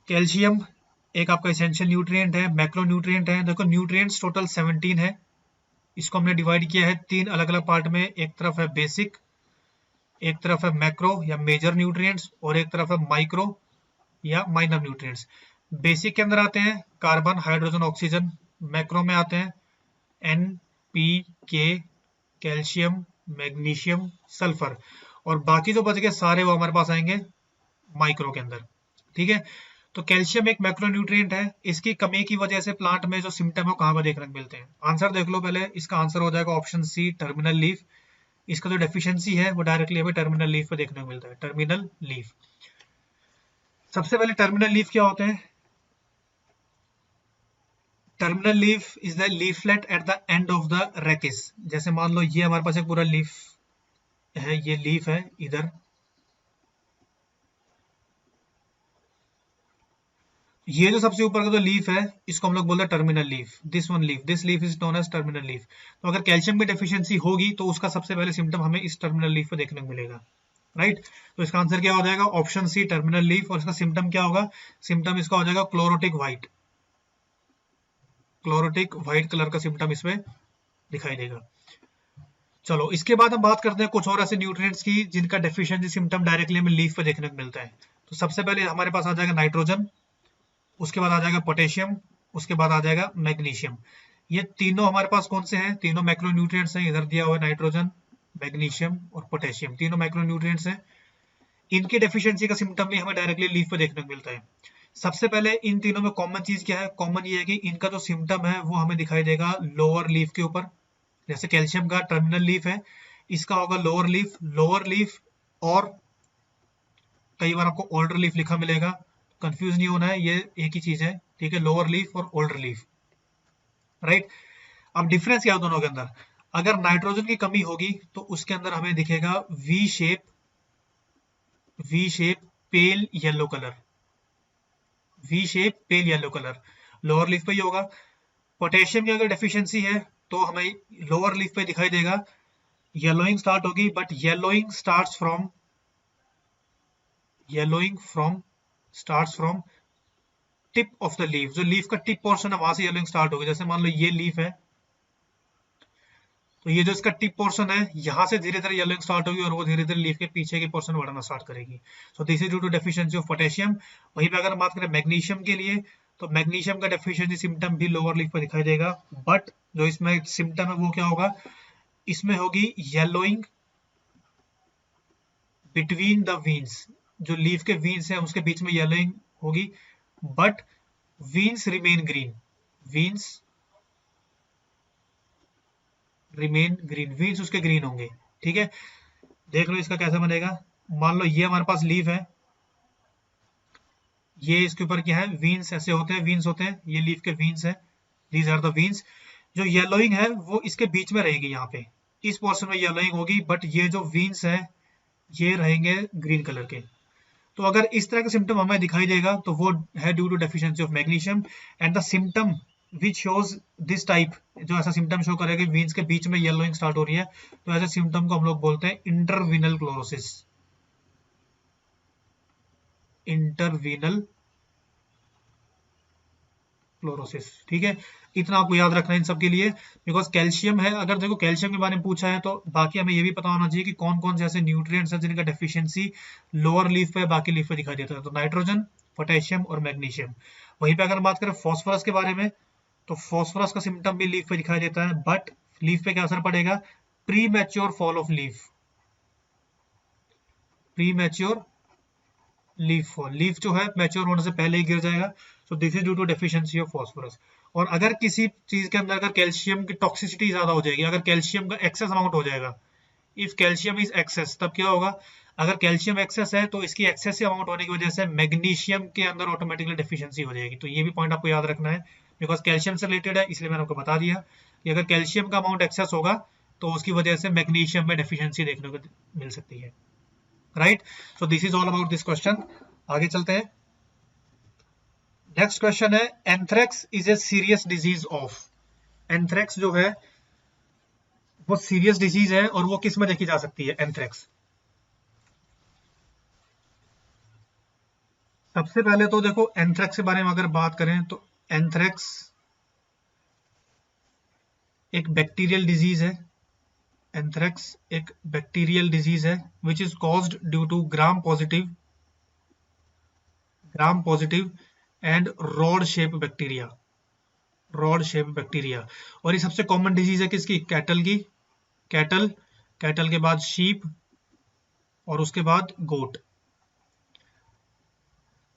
कैल्शियम एक आपका एसेंशियल न्यूट्रिएंट है, मैक्रो न्यूट्रिएंट है। देखो न्यूट्रिएंट्स टोटल 17 है, इसको हमने डिवाइड किया है 3 अलग अलग पार्ट में। एक तरफ है बेसिक, एक तरफ है मैक्रो या मेजर न्यूट्रिएंट्स, और एक तरफ है माइक्रो या माइनर न्यूट्रिएंट्स। बेसिक के अंदर आते हैं कार्बन, हाइड्रोजन, ऑक्सीजन। मैक्रो में आते हैं एन, पी, के, कैल्शियम, मैग्नीशियम, सल्फर, और बाकी जो बच गए सारे वो हमारे पास आएंगे माइक्रो के अंदर। ठीक है, तो कैल्शियम एक मैक्रोन्यूट्रिएंट है, इसकी कमी की वजह से प्लांट में जो सिम्टम है वो कहां पर देखने को मिलते हैं। आंसर देख लो पहले, इसका आंसर हो जाएगा ऑप्शन सी, टर्मिनल लीफ। इसका जो डेफिशिएंसी है वो डायरेक्टली हमें टर्मिनल लीफ पे देखने को मिलता है, टर्मिनल लीफ। सबसे पहले टर्मिनल लीफ क्या होते हैं। Terminal leaf is the leaflet at the end of the rachis. जैसे मान लो ये हमारे पास एक पूरा लीफ है, ये लीफ है इधर, ये जो सबसे ऊपर का जो लीफ है इसको हम लोग बोलते हैं terminal leaf. This leaf is known as terminal leaf. तो अगर कैल्शियम की डेफिशिएंसी होगी तो उसका सबसे पहले सिम्टम हमें इस टर्मिनल लीफ पे देखने को मिलेगा, राइट। तो इसका आंसर क्या हो जाएगा, ऑप्शन सी, टर्मिनल लीफ। और इसका सिम्टम क्या होगा, सिम्टम इसका हो जाएगा chlorotic white. Chlorotic white colour का सिम्टम इसमें दिखाई देगा। चलो इसके बाद हम बात करते हैं कुछ और ऐसे न्यूट्रिएंट्स की जिनका डेफिशिएंसी सिम्टम डायरेक्टली हमें लीफ पे देखने को मिलता है। तो सबसे पहले हमारे पास आ जाएगा नाइट्रोजन, उसके बाद आ जाएगा पोटेशियम, उसके बाद आ जाएगा मैग्नीशियम। ये तीनों हमारे पास कौन से हैं, तीनों मैक्रोन्यूट्रिएंट्स हैं। इधर दिया हुआ है नाइट्रोजन, मैग्नीशियम और पोटेशियम, तीनों मैक्रोन्यूट्रिएंट्स हैं। इनकी डेफिशिएंसी का सिम्टम भी हमें डायरेक्टली लीफ पे देखने को मिलता है। सबसे पहले इन तीनों में कॉमन चीज क्या है, कॉमन ये है कि इनका जो सिम्टम है वो हमें दिखाई देगा लोअर लीफ के ऊपर। जैसे कैल्शियम का टर्मिनल लीफ है, इसका होगा लोअर लीफ, और कई बार आपको ओल्डर लीफ लिखा मिलेगा, कंफ्यूज नहीं होना है, ये एक ही चीज है, ठीक है, लोअर लीफ और ओल्डर लीफ, राइट। अब डिफरेंस क्या है दोनों के अंदर, अगर नाइट्रोजन की कमी होगी तो उसके अंदर हमें दिखेगा V shape pale yellow colour, lower leaf पे ही होगा। पोटेशियम की अगर डेफिशिएंसी है तो हमें लोअर लीफ पे दिखाई देगा, येलोइंग स्टार्ट होगी, but yellowing from tip of the leaf. जो लीफ का टिप पोर्शन है वहां से येलोइंग स्टार्ट होगी। जैसे मान लो ये लीफ है, तो ये जो इसका टिप पोर्शन है यहां से धीरे धीरे येलोइंग स्टार्ट होगी और वो धीरे धीरे लीफ के पीछे के पोर्शन बढ़ना स्टार्ट करेगी। So this is due to deficiency of potassium. वहीं पे अगर हम बात करें मैग्नीशियम के लिए, तो मैग्नीशियम का डेफिशिएंसी सिम्टम भी लोअर लीफ पर दिखाई देगा, बट जो इसमें सिम्टम है वो क्या होगा, इसमें होगी येलोइंग बिटवीन द वीन्स। जो लीफ के वीन्स है उसके बीच में येलोइंग होगी, but veins remain green, veins उसके ग्रीन होंगे। ठीक है, देख लो इसका कैसे बनेगा। मान लो ये हमारे पास लीफ है, ये इसके ऊपर क्या है, वीन्स ऐसे होते हैं, ये लीफ के वीन्स है, दीज आर द वीन्स। जो येलोइंग है वो इसके बीच में रहेगी, यहाँ पे इस पोर्शन में येलोइंग होगी, बट ये जो वीन्स है ये रहेंगे ग्रीन कलर के। तो अगर इस तरह का सिम्टम हमें दिखाई देगा तो वो है due to deficiency of magnesium. And the symptom which shows this type, जो ऐसा सिम्टम शो करेगा वीन्स के बीच में येलोइंग स्टार्ट हो रही है, तो ऐसे सिम्टम को हम लोग बोलते हैं इंटरवीनल क्लोरोसिस। इंटरवीनल क्लोरोसिस, ठीक है। इतना आपको याद रखना है इन सब के लिए, बिकॉज कैल्शियम है। अगर देखो कैल्शियम के बारे में पूछा है तो बाकी हमें ये भी पता होना चाहिए कि कौन कौन से ऐसे न्यूट्रिएंट्स हैं जिनका डेफिशिएंसी लोअर लीफ पे बाकी लीफ पे दिखाई देता है। तो नाइट्रोजन, पोटेशियम और मैग्नीशियम। वहीं पे अगर बात करें फॉस्फोरस के बारे में, तो फॉस्फोरस का सिम्टम भी लीफ पे दिखाई देता है, बट लीफ पे क्या असर पड़ेगा? Premature fall of leaf. Premature leaf fall, leaf जो है मैच्योर होने से पहले ही गिर जाएगा। So this is due to deficiency of phosphorus. और अगर किसी चीज के अंदर अगर कैल्शियम की टॉक्सिसिटी ज्यादा हो जाएगी, अगर कैल्शियम का एक्सेस अमाउंट हो जाएगा, इफ कैल्शियम इज एक्सेस, तब क्या होगा? अगर कैल्शियम एक्सेस है तो इसकी एक्सेसिव अमाउंट होने की वजह से मैग्नीशियम के अंदर ऑटोमेटिकली डेफिशिएंसी हो जाएगी। तो ये भी पॉइंट आपको याद रखना है, बिकॉज कैल्शियम से रिलेटेड है, इसलिए मैंने आपको बता दिया कि अगर कैल्शियम का अमाउंट एक्सेस होगा तो उसकी वजह से मैग्नीशियम में डेफिशिएंसी देखने को मिल सकती है। Right, so this is all about this question. आगे चलते हैं। नेक्स्ट क्वेश्चन है, anthrax is a serious disease of. Anthrax जो है वो सीरियस डिजीज है और वो किस में देखी जा सकती है? एंथ्रेक्स, सबसे पहले तो देखो एंथ्रेक्स के बारे में अगर बात करें तो एंथ्रेक्स एक बैक्टीरियल डिजीज है। एंथ्रेक्स एक बैक्टीरियल डिजीज है which is caused due to gram positive and rod shape bacteria. Rod shape bacteria. और ये सबसे कॉमन डिजीज है किसकी? कैटल की। कैटल, कैटल के बाद शीप और उसके बाद goat.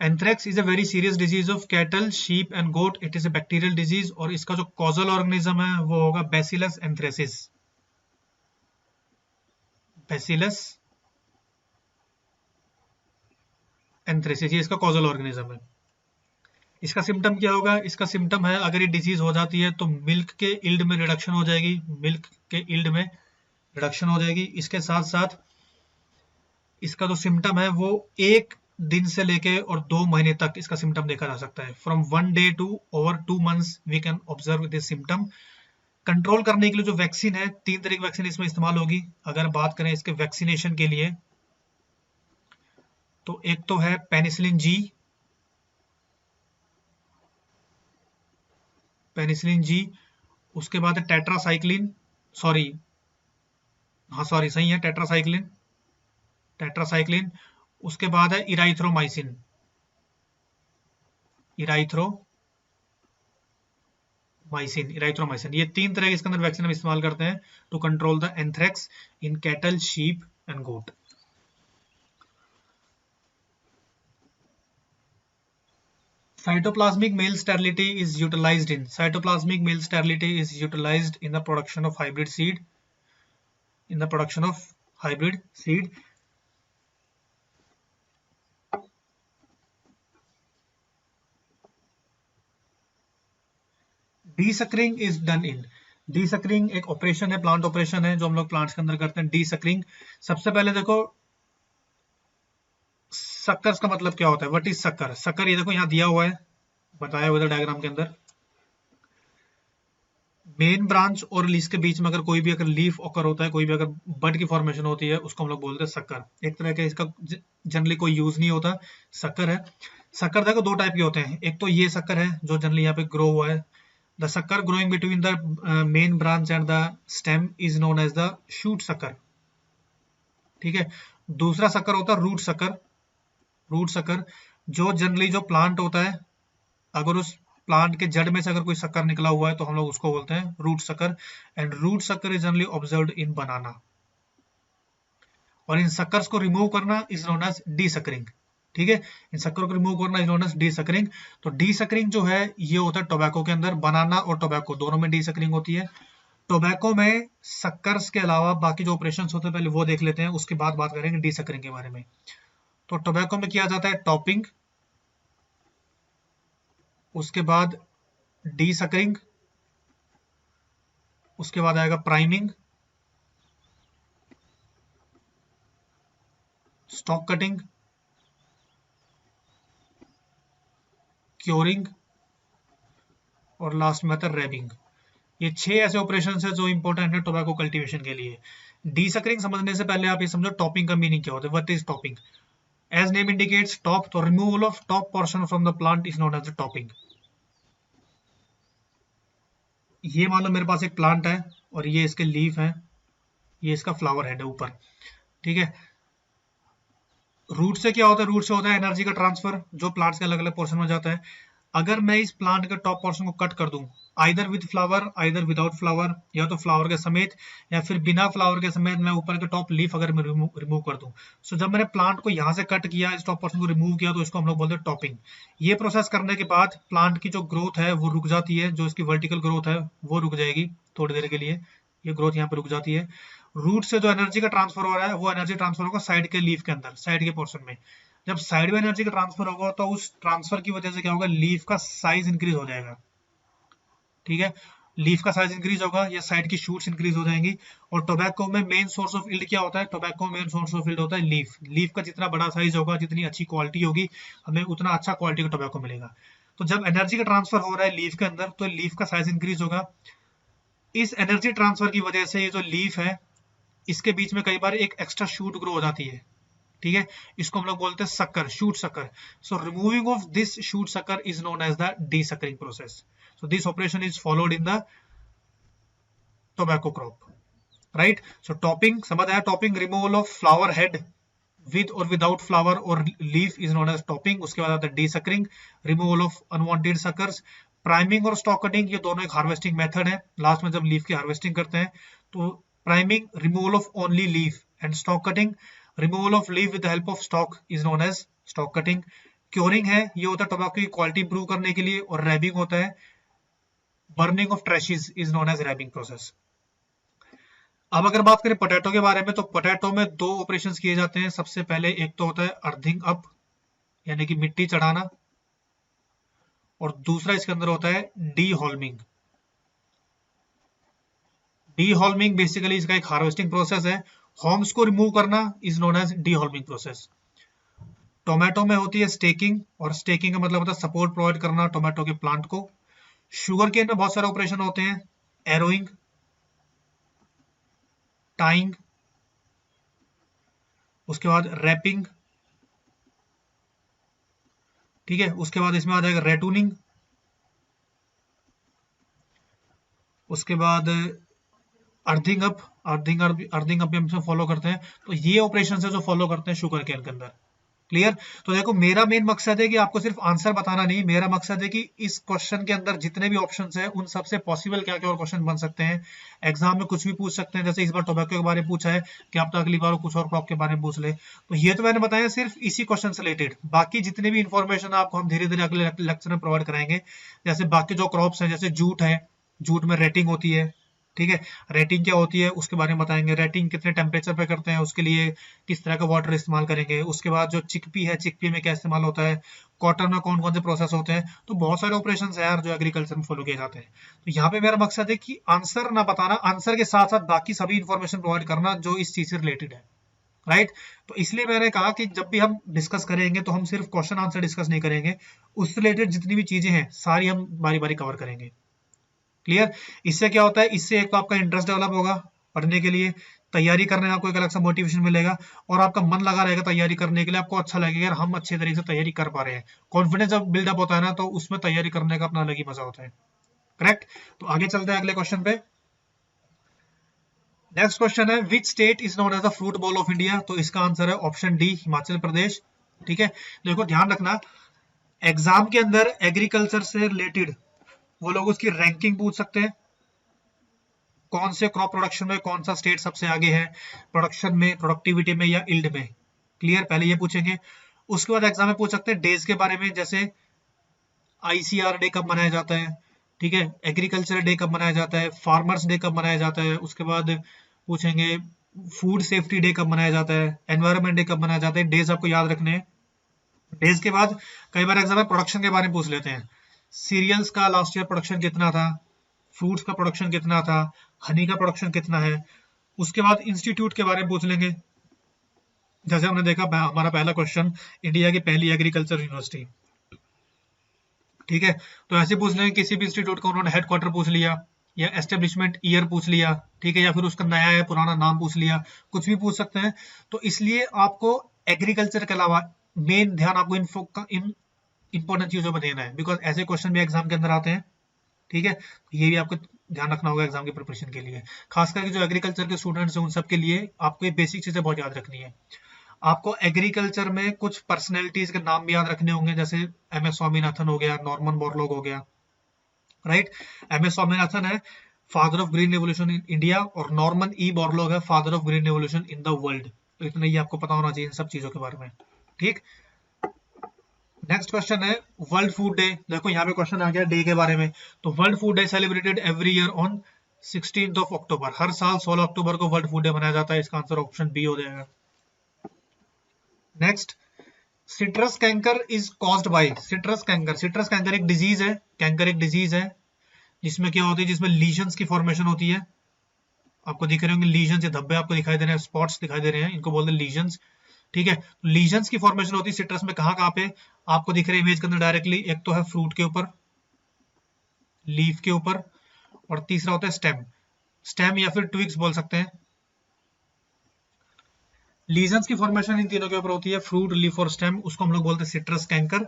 Anthrax is a very serious disease of cattle, sheep and goat. It is a bacterial disease और इसका जो कॉजल ऑर्गेनिज्म है वो होगा बैसिलस एंथ्रेसिस। बैसिलस एंथ्रेसिस, ये इसका कॉजल ऑर्गेनिज्म है। इसका सिम्टम क्या होगा? इसका सिम्टम है, अगर ये डिजीज हो जाती है तो मिल्क के इल्ड में रिडक्शन हो जाएगी। मिल्क के इल्ड में रिडक्शन हो जाएगी। इसके साथ साथ इसका जो सिम्टम है वो 1 दिन से लेके और 2 महीने तक इसका सिम्टम देखा जा सकता है। From 1 day to over 2 months we can observe this symptom. Control करने के लिए जो वैक्सीन है, 3 तरह की वैक्सीन इसमें इस्तेमाल होगी। अगर बात करें इसके वैक्सीनेशन के लिए तो एक तो है पेनिसिलिन जी। पेनिसिलिन जी, उसके बाद है टेट्रासाइक्लिन, सॉरी, हाँ सॉरी सही है, टेट्रासाइक्लिन। टेट्रासाइक्लिन, उसके बाद है इराइथ्रोमाइसिन। इराइथ्रोमाइसिन, ये 3 तरह के इसके अंदर वैक्सीन हम इस्तेमाल करते हैं to control the anthrax in cattle, sheep and goat. cytoplasmic male sterility is utilized in the production of hybrid seed, desuckering is done in. Desuckering एक ऑपरेशन है, प्लांट ऑपरेशन है जो हम लोग प्लांट्स के अंदर करते हैं। डीसकरिंग, सबसे पहले देखो सक्कर्स का मतलब क्या होता है? व्हाट इज सक्कर? सक्कर ये देखो यहाँ दिया हुआ है, बताया हुआ है डायग्राम के अंदर। मेन ब्रांच और लीफ के बीच में अगर कोई भी अगर लीफ ऑकर होता है, कोई भी अगर बड की फॉर्मेशन होती है, उसको हम लोग बोलते हैं सक्कर। एक तरह का इसका जनरली कोई यूज नहीं होता, सक्कर है। सक्कर देखो 2 टाइप के होते हैं। एक तो ये सक्कर है जो जनरली यहाँ पे ग्रो हुआ है। The sucker growing between the main branch and the stem is known as the shoot sucker, ठीक है। दूसरा सक्कर होता है रूट सक्कर। रूट सक्कर जो जनरली जो प्लांट होता है, अगर उस प्लांट के जड़ में से अगर कोई शक्कर निकला हुआ है तो हम लोग उसको बोलते हैं रूट शक्कर। एंड रूट शक्कर इज जनरली ऑब्जर्व्ड इन बनाना। और इन शक्कर्स को रिमूव करना इज नोन एज डीसकरिंग, ठीक है। इन शक्कर को रिमूव करना इज नोन एज डीसकरिंग। तो डीसकरिंग जो है ये होता है टोबैको के अंदर। बनाना और टोबैको दोनों में डीसकरिंग होती है। टोबैको में शक्कर्स के अलावा बाकी जो ऑपरेशन होते हैं पहले वो देख लेते हैं, उसके बाद बात करेंगे डीसकरिंग के बारे में। तो टोबैको में किया जाता है टॉपिंग, उसके बाद डीसकरिंग, उसके बाद आएगा प्राइमिंग, स्टॉक कटिंग क्योरिंग और लास्ट में आता है रैबिंग। ये 6 ऐसे ऑपरेशन है जो इंपॉर्टेंट है टोबैको कल्टीवेशन के लिए। डीसकरिंग समझने से पहले आप ये समझो टॉपिंग का मीनिंग क्या होता है, what is topping. As name indicates top, तो removal of top portion from the plant is known as the topping. ये मान लो मेरे पास एक प्लांट है और ये इसके लीफ है, ये इसका फ्लावर हेड है ऊपर, ठीक है। रूट से क्या होता है, रूट से होता है एनर्जी का ट्रांसफर जो प्लांट्स के अलग अलग पोर्शन में जाता है। अगर मैं इस प्लांट के टॉप पोर्शन को कट कर दूं, either with flower either without flower, या तो फ्लावर के समेत या फिर बिना फ्लावर के समेत, मैं ऊपर के टॉप लीफ अगर मैं रिमूव कर दूं, सो जब मैंने प्लांट को यहाँ से कट किया, इस टॉप पोर्शन को रिमूव किया, तो इसको हम लोग बोलते हैं टॉपिंग। ये प्रोसेस करने के बाद प्लांट की जो ग्रोथ है वो रुक जाती है, जो इसकी वर्टिकल ग्रोथ है वो रुक जाएगी थोड़ी देर के लिए, ये ग्रोथ यहाँ पे रुक जाती है। रूट से जो एनर्जी का ट्रांसफर हो रहा है वो एनर्जी ट्रांसफर होगा साइड के लीफ के अंदर, साइड के पोर्शन में। जब साइड में एनर्जी का ट्रांसफर होगा तो उस ट्रांसफर की वजह से क्या होगा, लीफ का साइज इंक्रीज हो जाएगा, ठीक है। लीफ का साइज इंक्रीज होगा या साइड की शूट्स इंक्रीज हो जाएंगी। और टोबैको में मेन सोर्स ऑफ यील्ड क्या होता है, टोबैको में मेन सोर्स ऑफ यील्ड होता है लीफ। लीफ का जितना बड़ा साइज होगा, जितनी अच्छी क्वालिटी होगी, हमें उतना अच्छा क्वालिटी का टोबैको मिलेगा। तो जब एनर्जी का ट्रांसफर हो रहा है लीफ के अंदर, तो लीफ का साइज इंक्रीज होगा। इस एनर्जी ट्रांसफर की वजह से ये जो लीफ है, इसके बीच में कई बार एक एक्स्ट्रा शूट ग्रो हो जाती है, ठीक है। इसको हम लोग बोलते हैं sucker, shoot sucker. So removing of this shoot sucker is known as the desuckering process. So this operation is followed in the tobacco crop, right. So topping समझ आया, topping removal of flower head with और without flower और leaf is known as topping. उसके बाद आता है desuckering, removal of unwanted suckers. Priming और stalk cutting, ये दोनों एक हार्वेस्टिंग मेथड है। लास्ट में जब लीफ की हार्वेस्टिंग करते हैं तो priming removal of only leaf, and stalk cutting removal of leaf with the help of stalk is known as stalk cutting. Curing है, ये होता है टोबैको की क्वालिटी इंप्रूव करने के लिए। और रैबिंग होता है, burning of trashes is known as rabbing process. अब अगर बात करें पोटैटो के बारे में, तो पोटैटो में 2 ऑपरेशंस किए जाते हैं। सबसे पहले एक तो होता है अर्थिंग अप, यानी कि मिट्टी चढ़ाना, और दूसरा इसके अंदर होता है dehaulming. Dehaulming basically इसका एक हार्वेस्टिंग प्रोसेस है। होम्स को रिमूव करना is known as dehaulming process. Tomato में होती है स्टेकिंग, और स्टेकिंग का मतलब होता है सपोर्ट प्रोवाइड करना टोमेटो के प्लांट को। शुगर केन में बहुत सारे ऑपरेशन होते हैं, एरोइंग, टाइंग, उसके बाद रैपिंग, ठीक है। उसके बाद इसमें आ जाएगा रेटूनिंग, उसके बाद अर्थिंग अप। अर्थिंग अप भी हम फॉलो करते हैं। तो ये ऑपरेशन है जो फॉलो करते हैं शुगर केन के अंदर, क्लियर। तो देखो मेरा मेन मकसद है कि आपको सिर्फ आंसर बताना नहीं, मेरा मकसद है कि इस क्वेश्चन के अंदर जितने भी ऑप्शंस हैं उन सबसे पॉसिबल क्या क्या और क्वेश्चन बन सकते हैं। एग्जाम में कुछ भी पूछ सकते हैं, जैसे इस बार टोबैको के बारे में पूछा है, कि आप तो अगली बार कुछ और क्रॉप के बारे में पूछ ले। तो ये तो मैंने बताया सिर्फ इसी क्वेश्चन से रिलेटेड। बाकी जितने भी इंफॉर्मेशन आपको हम धीरे धीरे अगले लेक्चर में प्रोवाइड कराएंगे। जैसे बाकी जो क्रॉप्स हैं, जैसे जूट है, जूट में रेटिंग होती है, ठीक है। रेटिंग क्या होती है उसके बारे में बताएंगे। रेटिंग कितने टेम्परेचर पे करते हैं, उसके लिए किस तरह का वाटर इस्तेमाल करेंगे। उसके बाद जो चिकपी है, चिकपी में क्या इस्तेमाल होता है, कॉटन में कौन कौन से प्रोसेस होते हैं। तो बहुत सारे ऑपरेशन है यार जो एग्रीकल्चर में फॉलो किए जाते हैं। तो यहाँ पे मेरा मकसद है कि आंसर ना बताना, आंसर के साथ साथ बाकी सभी इंफॉर्मेशन प्रोवाइड करना जो इस चीज से रिलेटेड है, राइट। तो इसलिए मैंने कहा कि जब भी हम डिस्कस करेंगे तो हम सिर्फ क्वेश्चन आंसर डिस्कस नहीं करेंगे, उससे रिलेटेड जितनी भी चीजें हैं सारी हम बारी बारी कवर करेंगे, क्लियर। इससे क्या होता है, इससे एक तो आपका इंटरेस्ट डेवलप होगा पढ़ने के लिए, तैयारी करने में आपको एक अलग सा मोटिवेशन मिलेगा, और आपका मन लगा रहेगा तैयारी करने के लिए। आपको अच्छा लगेगा यार हम अच्छे तरीके से तैयारी कर पा रहे हैं। कॉन्फिडेंस जब बिल्डअप होता है ना, तो उसमें तैयारी करने का अपना अलग ही मजा होता है, करेक्ट। तो आगे चलते हैं अगले क्वेश्चन पे। नेक्स्ट क्वेश्चन है, which state is known as the fruit bowl of India. तो इसका आंसर है ऑप्शन डी, हिमाचल प्रदेश, ठीक है। देखो ध्यान रखना, एग्जाम के अंदर एग्रीकल्चर से रिलेटेड वो लोग उसकी रैंकिंग पूछ सकते हैं, कौन से क्रॉप प्रोडक्शन में कौन सा स्टेट सबसे आगे है, प्रोडक्शन में, प्रोडक्टिविटी में या इल्ड में, क्लियर। पहले ये पूछेंगे। उसके बाद एग्जाम में पूछ सकते हैं डेज के बारे में, जैसे आईसीआर डे कब मनाया जाता है, ठीक है। एग्रीकल्चर डे कब मनाया जाता है, फार्मर्स डे कब मनाया जाता है। उसके बाद पूछेंगे फूड सेफ्टी डे कब मनाया जाता है, एनवायरमेंट डे कब मनाया जाता है। डेज आपको याद रखने हैं। डेज के बाद कई बार एग्जाम में प्रोडक्शन के बारे में पूछ लेते हैं, सीरियल्स का लास्ट ईयर प्रोडक्शन कितना था, फ्रूट्स का प्रोडक्शन कितना था, हनी का प्रोडक्शन कितना है। उसके बाद इंस्टीट्यूट के बारे में पूछ लेंगे, जैसे हमने देखा हमारा पहला क्वेश्चन, इंडिया की पहली एग्रीकल्चर यूनिवर्सिटी। ठीक है, तो ऐसे पूछ लेंगे किसी भी इंस्टीट्यूट का उन्होंने हेडक्वार्टर पूछ लिया या एस्टेब्लिशमेंट ईयर पूछ लिया, ठीक है, या फिर उसका नया या पुराना नाम पूछ लिया, कुछ भी पूछ सकते हैं। तो इसलिए आपको एग्रीकल्चर के अलावा मेन ध्यान आपको इन इंपॉर्टेंट चीजों पर देना है, बिकॉज ऐसे क्वेश्चन भी एग्जाम के अंदर आते हैं। ठीक है, तो ये भी आपको ध्यान रखना होगा एग्जाम की प्रिपरेशन के लिए, खास करके जो एग्रीकल्चर के स्टूडेंट्स हैं उन सब के लिए आपको ये बेसिक चीजें बहुत याद रखनी है। आपको एग्रीकल्चर में कुछ पर्सनैलिटीज के नाम भी याद रखने होंगे, जैसे MS स्वामीनाथन हो गया, नॉर्मन बोरलॉग हो गया, राइट। MS स्वामीनाथन है father of green revolution in India और नॉर्मन बोरलॉग है father of green revolution in the world. तो इतना ही आपको पता होना चाहिए इन सब चीजों के बारे में, ठीक। नेक्स्ट क्वेश्चन है वर्ल्ड फूड डे। देखो यहाँ पे क्वेश्चन आ गया डे के बारे में। तो world food day celebrated every year on 16 अक्टूबर। हर साल 16 अक्टूबर को वर्ल्ड फूड डे मनाया जाता है। इसका आंसर ऑप्शन बी हो जाएगा। Next, citrus canker is caused by. Citrus canker एक डिजीज है। कैंकर एक डिजीज है जिसमें क्या होती है, जिसमें लीजन्स की फॉर्मेशन होती है। आपको दिख रहे होंगे लीजन्स, ये धब्बे आपको दिखाई दे रहे हैं, स्पॉट्स दिखाई दे रहे हैं, इनको बोलते हैं लीजन्स। ठीक है, लीजन्स की फॉर्मेशन होती है सिट्रस में। कहाँ पे आपको दिख रहे हैं इमेज के अंदर डायरेक्टली? एक तो है फ्रूट के ऊपर, लीफ के ऊपर, और तीसरा होता है स्टेम। स्टेम या फिर ट्विग्स बोल सकते हैं। लीजन्स की फॉर्मेशन इन तीनों के ऊपर होती है, फ्रूट, लीफ और स्टेम। उसको हम लोग बोलते हैं सिट्रस कैंकर।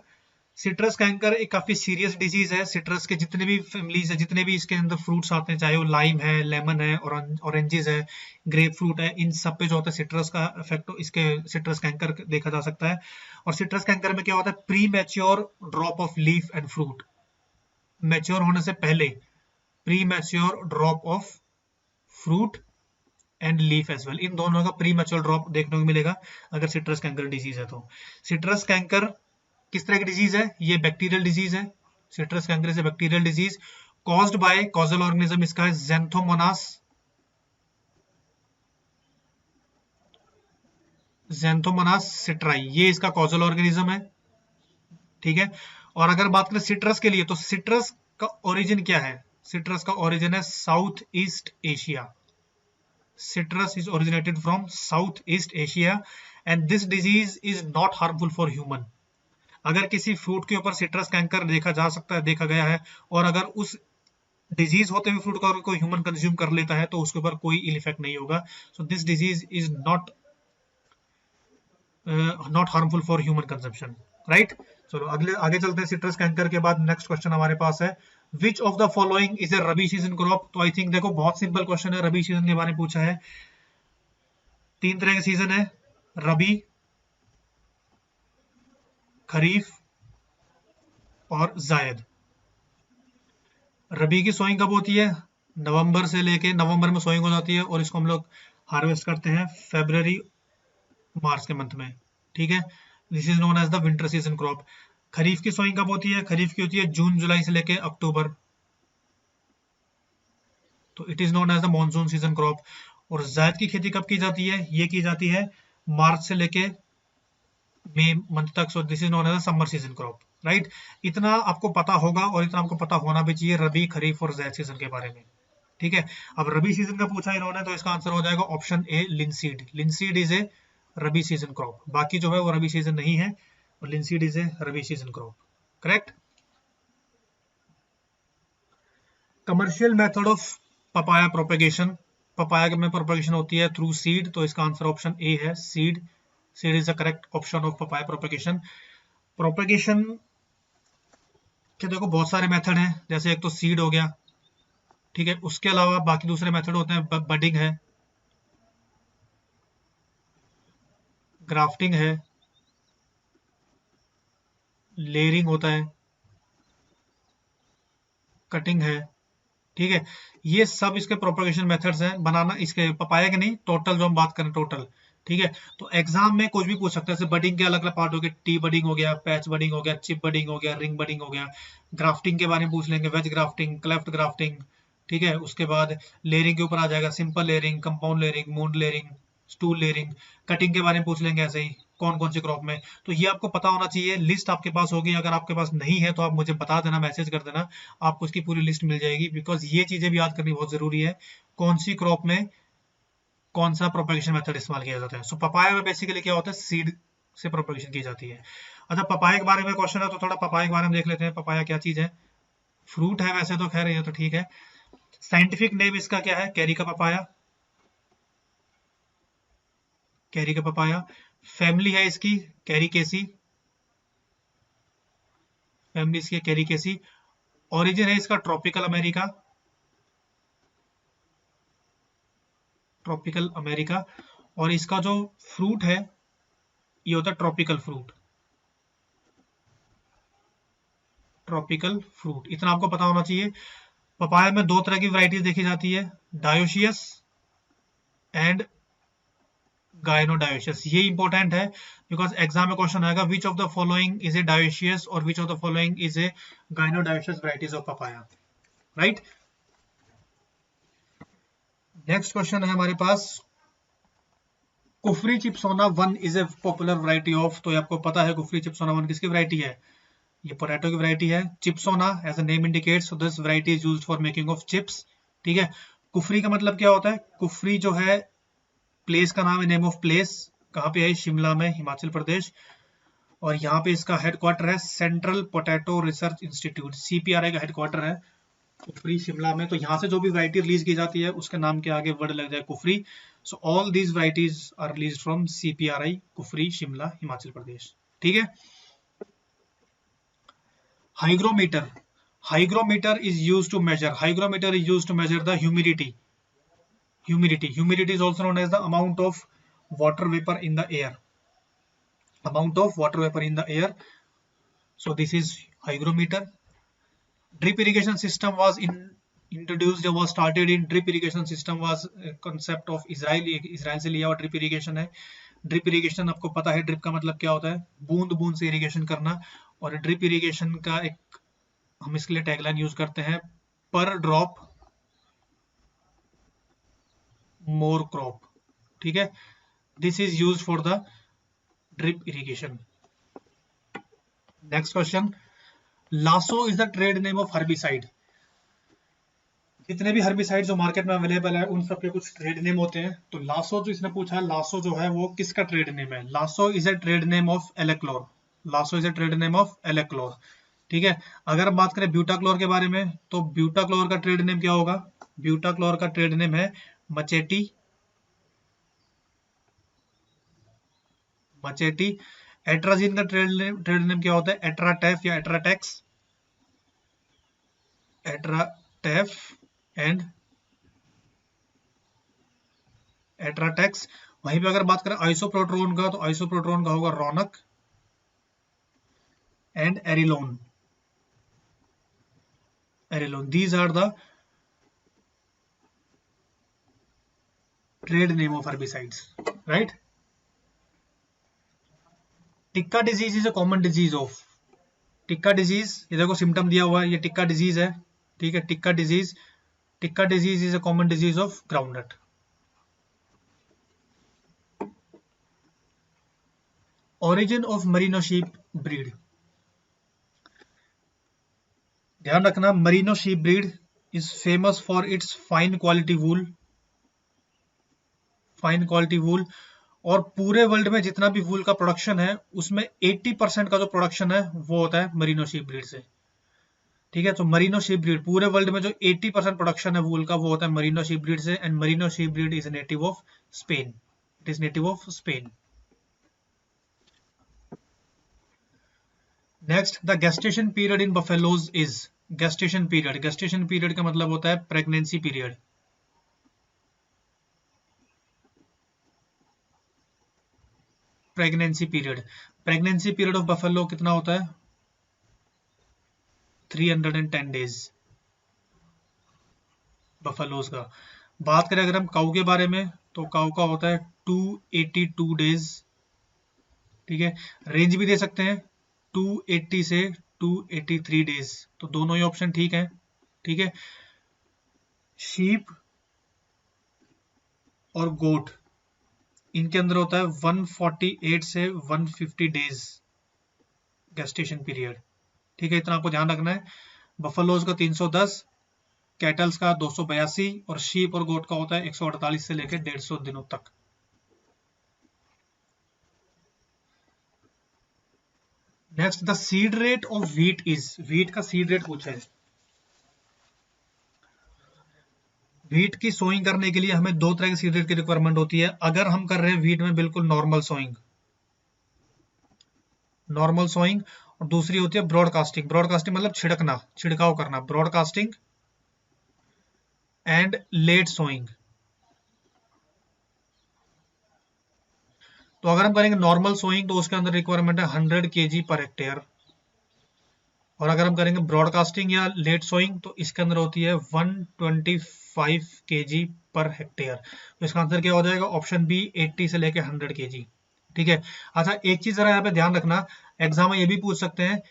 सिट्रस कैंकर एक काफी सीरियस डिजीज है। सिट्रस के जितने भी फैमिलीज है, जितने भी इसके अंदर फ्रूट्स आते हैं, चाहे वो लाइम है, लेमन है, ऑरेंजेस है, ग्रेप फ्रूट है, इन सब पे जो होता है सिट्रस का इफेक्ट, इसके सिट्रस कैंकर देखा जा सकता है। और सिट्रस कैंकर में क्या होता है, premature drop off leaf and fruit. Mature होने से पहले premature drop off fruit and leaf as well, इन दोनों का प्री मैच्योर ड्रॉप देखने को मिलेगा अगर सिट्रस कैंकर डिजीज है तो। सिट्रस कैंकर किस तरह की डिजीज है? ये बैक्टीरियल डिजीज है। Citrus canker is a bacterial disease caused by, causal organism इसका है ज़ैंथोमोनास सिट्राई, ये इसका कॉजल ऑर्गेनिज्म है। ठीक है, और अगर बात करें सिट्रस के लिए, तो सिट्रस का ओरिजिन क्या है? सिट्रस का ओरिजिन है south east Asia. Citrus is originated from Southeast Asia and this disease is not harmful for human. अगर किसी फ्रूट के ऊपर सिट्रस कैंकर देखा गया है और अगर उस डिजीज होते हुए फ्रूट का कोई ह्यूमन कंज्यूम कर लेता है तो उसके ऊपर कोई इल इफेक्ट नहीं होगा। So this disease is not harmful for human consumption, right. चलो अगले आगे चलते हैं। सिट्रस कैंकर के बाद नेक्स्ट क्वेश्चन हमारे पास है, which of the following is A rabi season crop. तो आई थिंक देखो बहुत सिंपल क्वेश्चन है, रबी सीजन के बारे में पूछा है। 3 तरह के सीजन है, रबी, खरीफ और जायद। रबी की सोइंग कब होती है? नवंबर से लेके, नवंबर में सोइंग हो जाती है और इसको हम लोग हार्वेस्ट करते हैं फरवरी मार्च के मंथ में। ठीक है, this is known as the winter season crop. Kharif की सोइंग कब होती है? खरीफ की होती है जून जुलाई से लेके अक्टूबर, तो it is known as the monsoon season crop. और जायद की खेती कब की जाती है? ये की जाती है मार्च से लेके मई मंथ तक। So this is known as summer season crop, right. इतना आपको पता होगा और इतना आपको पता होना भी चाहिए रबी, खरीफ और जायद सीजन के बारे में। ठीक है, अब रबी सीजन का पूछा इन्होंने तो इसका आंसर हो जाएगा option A, linseed. Linseed is a rabi season crop. बाकी जो है वो रबी सीजन नहीं है और linseed is a rabi season crop, correct. Commercial method of papaya propagation. Papaya में प्रोपेगेशन होती है थ्रू सीड, तो इसका आंसर ऑप्शन ए है, seed. Seed is the correct option of papaya propagation. Propagation के देखो बहुत सारे मेथड हैं, जैसे एक तो सीड हो गया, ठीक है, उसके अलावा बाकी दूसरे मेथड होते हैं, बडिंग है, ग्राफ्टिंग है, लेयरिंग होता है, कटिंग है। ठीक है, ये सब इसके प्रोपेगेशन मेथड्स हैं। बनाना इसके पपाया के नहीं, टोटल जो हम बात करें टोटल। ठीक है, तो एग्जाम में कुछ भी पूछ सकता है। जैसे बडिंग के अलग अलग पार्ट हो गए, टी बडिंग हो गया, पैच बडिंग हो गया, चिप बडिंग हो गया, रिंग बडिंग हो गया। ग्राफ्टिंग के बारे में पूछ लेंगे, वेज ग्राफ्टिंग, क्लेफ्ट ग्राफ्टिंग। ठीक है, उसके बाद लेयरिंग के ऊपर आ जाएगा, simple layering, compound layering, moon layering, stool layering. Cutting के बारे में पूछ लेंगे ऐसे ही, कौन कौन से क्रॉप में। तो ये आपको पता होना चाहिए। लिस्ट आपके पास होगी, अगर आपके पास नहीं है तो आप मुझे बता देना, मैसेज कर देना, आपको इसकी पूरी लिस्ट मिल जाएगी। बिकॉज ये चीजें भी याद करनी बहुत जरूरी है, कौन सी क्रॉप में कौन सा प्रोपेगेशन मेथड इस्तेमाल किया जाता है। सो पपाया में बेसिकली क्या होता है, सीड से प्रोपगेशन की जाती है। अच्छा, पपाया के बारे में क्वेश्चन है तो थोड़ा पपाया के बारे में देख लेते हैं। पपाया क्या चीज है? फ्रूट है वैसे तो, खैर ये तो ठीक है। साइंटिफिक नेम इसका क्या है? कैरी का पपाया, कैरी का पपाया। फैमिली है इसकी कैरिकेसी, फैमिली इसकी कैरिकेसी। ओरिजिन है इसका ट्रॉपिकल अमेरिका, ट्रॉपिकल अमेरिका। और इसका जो फ्रूट है ये होता है ट्रॉपिकल फ्रूट, ट्रॉपिकल फ्रूट, इतना आपको पता होना चाहिए। पपाया में दो तरह की वैरायटीज देखी जाती है, डायोशियस एंड गायनोडायोशियस। ये इंपॉर्टेंट है बिकॉज एग्जाम में क्वेश्चन आएगा which of the following is a dioecious और which of the following is a gynodioecious varieties of papaya, right. Next question है हमारे पास, Kufri Chipsona one is a popular variety of. तो ये आपको पता है कुफरी चिप्सोना वन किसकी वैरायटी है? ये पोटैटो की वैरायटी है। Chipsona as a name indicates, so this variety is used for making of chips, ठीक है। कुफरी का मतलब क्या होता है? कुफरी जो है प्लेस का नाम है, नेम ऑफ प्लेस। कहाँ पे है? शिमला में, हिमाचल प्रदेश। और यहाँ पे इसका हेडक्वार्टर है central potato research institute, CPRI का हेडक्वार्टर है कुफरी शिमला में। तो यहाँ से जो भी वैरायटी रिलीज की जाती है उसके नाम के आगे वर्ड लग जाए Kufri. So all these varieties are release from CPRI Kufri Shimla Himachal Pradesh, ठीक है। Hygrometer, hygrometer is used to measure, hygrometer is used to measure the humidity, humidity is also known as the amount of water vapor in the air, amount of water vapor in the air. So this is hygrometer. Drip irrigation system was introduced, was started in, drip irrigation system was a concept of Israel से लिया हुआ drip irrigation है। Drip irrigation आपको पता है drip का मतलब क्या होता है? बूंद बूंद से इरिगेशन करना। और ड्रिप इरिगेशन का एक हम इसके लिए टैगलाइन यूज करते हैं, पर ड्रॉप मोर क्रॉप, ठीक है। This is used for the drip irrigation. Next question, lasso is the trade name of herbicide. जितने भी हर्बिसाइड जो मार्केट में अवेलेबल है उन सब के कुछ ट्रेड नेम होते हैं। तो लासो जो इसने पूछा, लासो जो है वो किसका ट्रेड नेम है? Lasso is a trade name of alachlor, Lasso is a trade name of alachlor, ठीक है। अगर हम बात करें ब्यूटाक्लोर के बारे में, तो ब्यूटाक्लोर का ट्रेड नेम क्या होगा? ब्यूटाक्लोर का ट्रेड नेम है मचेटी, मचेटी। एट्राजीन का ट्रेड नेम क्या होता है? एट्राटेफ या एट्राटेक्स, एट्राटेफ एंड एट्राटेक्स। वहीं पे अगर बात करें आइसोप्रोट्रोन का, तो आइसोप्रोट्रोन का होगा Raunak and arelon, arelon. These are the trade name of herbicides, right. Tikka disease is a common disease of, tikka disease, ये देखो सिम्टम दिया हुआ है, ये टिक्का डिजीज है, ठीक है। Tikka disease, tikka disease is a common disease of groundnut. Origin of merino sheep breed, ध्यान रखना merino sheep breed is famous for its fine quality wool, fine quality wool. और पूरे वर्ल्ड में जितना भी वूल का प्रोडक्शन है उसमें 80% का जो प्रोडक्शन है वो होता है मरीनो शीप ब्रीड से, ठीक है। तो मरीनो शीप ब्रीड पूरे वर्ल्ड में जो 80% प्रोडक्शन है वूल का वो होता है मरीनो शीप ब्रीड से। And Merino sheep breed is native of Spain, it is native of Spain. Next, the gestation period in buffaloes is, gestation period, gestation period का मतलब होता है pregnancy period, pregnancy period. Pregnancy period of buffalo कितना होता है? 310 days buffaloes का। बात करें अगर हम काऊ के बारे में, तो काऊ का होता है 282 डेज, ठीक है। रेंज भी दे सकते हैं 280 से 283 डेज, तो दोनों ही ऑप्शन ठीक है, ठीक है। शीप और गोट इनके अंदर होता है 148 से 150 डेज गेस्टेशन पीरियड, ठीक है। इतना आपको ध्यान रखना है। बफेलोज का 310, कैटल्स का 282 और शीप और गोट का होता है 148 से लेकर 150 दिनों तक। Next, the seed rate of wheat is, wheat का सीड रेट पूछा है। व्हीट की सोइंग करने के लिए हमें दो तरह की सीड रेट की रिक्वायरमेंट होती है। अगर हम कर रहे हैं व्हीट में बिल्कुल नॉर्मल सोइंग, नॉर्मल सोइंग, और दूसरी होती है ब्रॉडकास्टिंग। ब्रॉडकास्टिंग मतलब छिड़कना, छिड़काव करना, ब्रॉडकास्टिंग एंड लेट सोइंग। तो अगर हम करेंगे नॉर्मल सोइंग तो उसके अंदर रिक्वायरमेंट है 100 kg पर हेक्टेयर, और अगर हम करेंगे ब्रॉडकास्टिंग या लेट सोइंग तो इसके अंदर होती है 125 kg पर हेक्टेयर। तो इसका आंसर क्या हो जाएगा? ऑप्शन बी, 80 से लेके 100 kg। ठीक है। अच्छा, एक चीज जरा यहाँ पे ध्यान रखना, एग्जाम में ये भी पूछ सकते हैं,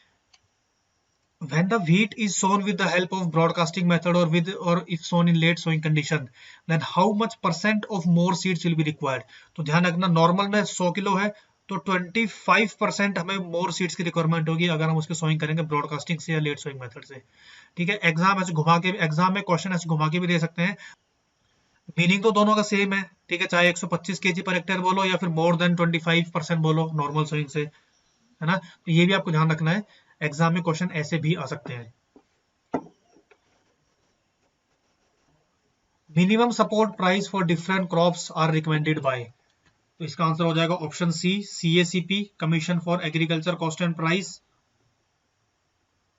when the wheat is sown with the help of broadcasting method or if sown in late sowing condition, then how much percent of more seeds will be required? तो ध्यान रखना, नॉर्मल में 100 किलो है तो 25% हमें मोर सीड्स की requirement होगी अगर हम उसकी सोइंग करेंगे ब्रॉडकास्टिंग से या लेट सोइंग मेथड से। ठीक है। एग्जाम ऐसे घुमा के, एग्जाम में क्वेश्चन ऐसे घुमा के भी दे सकते हैं, मीनिंग तो दोनों का सेम है। ठीक है, चाहे 125 kg पर हेक्टेयर बोलो या फिर मोर देन 25% बोलो नॉर्मल सोइंग से, है ना। तो ये भी आपको ध्यान रखना है, एग्जाम में क्वेश्चन ऐसे भी आ सकते हैं। Minimum support price for different crops are recommended by, तो इसका आंसर हो जाएगा option C, CACP, commission for agriculture cost and price.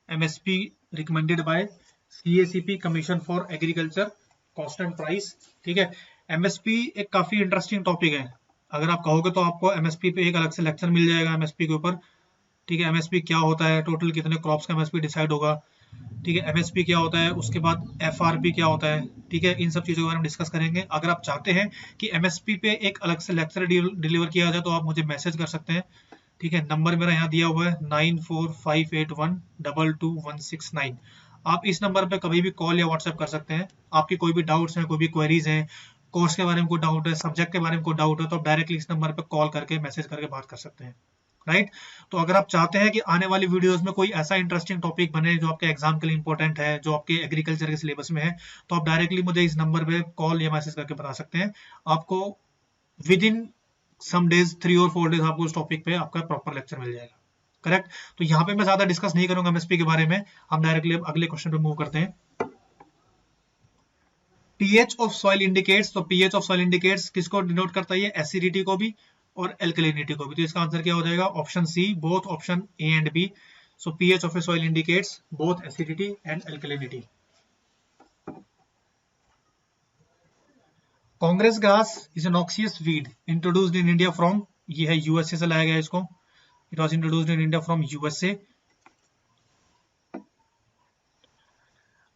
MSP recommended by CACP, commission for agriculture cost and price. ठीक है। MSP एक काफी इंटरेस्टिंग टॉपिक है, अगर आप कहोगे तो आपको MSP पे एक अलग से लेक्चर मिल जाएगा MSP के ऊपर। ठीक है। MSP क्या होता है, टोटल कितने क्रॉप्स का MSP डिसाइड होगा। ठीक है। MSP क्या होता है, उसके बाद FRP क्या होता है। ठीक है। इन सब चीजों के बारे में डिस्कस करेंगे। अगर आप चाहते हैं कि MSP पे एक अलग से लेक्चर डिलीवर किया जाए तो आप मुझे मैसेज कर सकते हैं। ठीक है। नंबर मेरा यहाँ दिया हुआ है 9458122169। आप इस नंबर पे कभी भी कॉल या व्हाट्सएप कर सकते हैं। आपकी कोई भी डाउट्स हैं, कोई भी क्वेरीज हैं, कोर्स के बारे में कोई डाउट है, सब्जेक्ट के बारे में कोई डाउट है, तो आप डायरेक्टली इस नंबर पे कॉल करके, मैसेज करके बात कर सकते हैं। राइट। तो अगर आप चाहते हैं कि आने वाली वीडियोस में कोई ऐसा इंटरेस्टिंग टॉपिक बने जो आपके एग्जाम के लिए इंपॉर्टेंट है, जो आपके एग्रीकल्चर के सिलेबस में है, तो आप डायरेक्टली मुझे इस नंबर पे कॉल या मैसेज करके बता सकते हैं। आपको विद इन सम डेज, 3 और 4 डेज आपको उस टॉपिक पे आपका प्रॉपर लेक्चर मिल जाएगा। करेक्ट। तो यहाँ पे मैं ज्यादा डिस्कस नहीं करूंगा एमएसपी के बारे में, हम डायरेक्टली अगले क्वेश्चन पे मूव करते हैं। पीएच ऑफ सॉइल इंडिकेट्स, तो पीएच ऑफ सॉइल इंडिकेट्स किसको डिनोट करता है? एसिडिटी को भी और एल्कलिनिटी को भी। तो इसका आंसर क्या हो जाएगा? Option C, both option A and B. So pH of a soil indicates both acidity and alkalinity. Congress grass is a noxious weed introduced in India from, ये है यूएसए से लाया गया इसको, it was introduced in India from USA.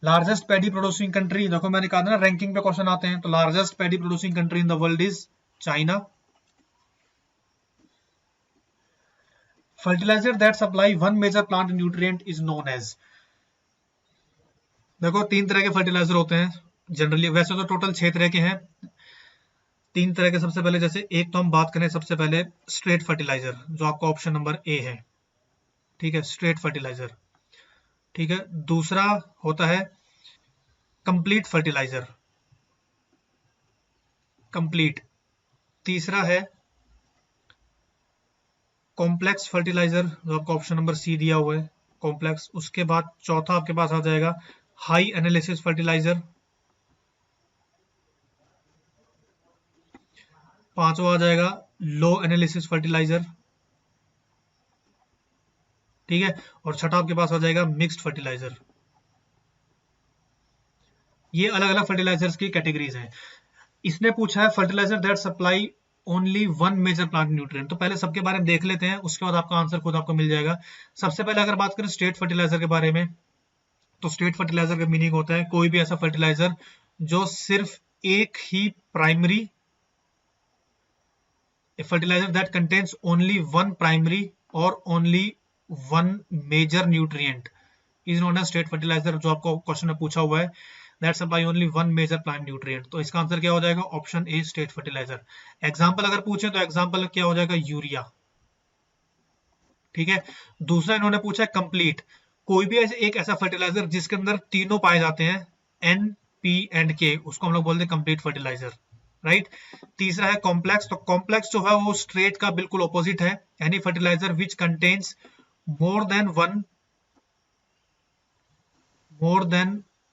Largest paddy producing country, देखो मैंने कहा था ना रैंकिंग पे क्वेश्चन आते हैं, तो largest paddy producing country in the world is China. Fertiliser that supply one major plant nutrient is known as, देखो 3 तरह के फर्टिलाइजर होते हैं जनरली, वैसे तो टोटल 6 तरह के हैं। 3 तरह के, सबसे पहले जैसे एक तो हम बात करें सबसे पहले स्ट्रेट फर्टिलाइजर, जो आपका ऑप्शन नंबर ए है। ठीक है, स्ट्रेट फर्टिलाइजर। ठीक है। दूसरा होता है कंप्लीट फर्टिलाइजर, कंप्लीट। तीसरा है कॉम्प्लेक्स फर्टिलाइजर, जो आपका ऑप्शन नंबर सी दिया हुआ है, कॉम्प्लेक्स। उसके बाद चौथा आपके पास आ जाएगा हाई एनालिसिस फर्टिलाइजर। पांचवा आ जाएगा लो एनालिसिस फर्टिलाइजर। ठीक है। और छठा आपके पास आ जाएगा मिक्स्ड फर्टिलाइजर। ये अलग अलग फर्टिलाइजर्स की कैटेगरीज हैं। इसने पूछा है fertiliser that supply only one major plant nutrient, तो पहले सबके बारे में देख लेते हैं, उसके बाद आपका आंसर खुद आपको मिल जाएगा। सबसे पहले अगर बात करें स्टेट फर्टिलाइजर के बारे में, तो स्टेट फर्टिलाइजर का मीनिंग होता है कोई भी ऐसा फर्टिलाइजर जो सिर्फ एक ही primary, fertiliser that contains only one primary और only one major nutrient is known as straight fertiliser, जो आपको क्वेश्चन में पूछा हुआ है, that supply only one major plant nutrient. तो इसका आंसर क्या हो जाएगा? Option A, straight fertiliser. Example अगर पूछे तो एग्जांपल क्या हो जाएगा? यूरिया। ठीक है। दूसरा इन्होंने पूछा है कंप्लीट, कोई भी ऐसे एक ऐसा फर्टिलाइजर जिसके अंदर तीनों पाए जाते हैं, एन, पी एंड के, उसको हम लोग बोलते हैं कंप्लीट फर्टिलाइजर। राइट। तीसरा है कॉम्प्लेक्स, तो कॉम्प्लेक्स जो है वो स्ट्रेट का बिल्कुल ऑपोजिट है, any fertiliser which contains more than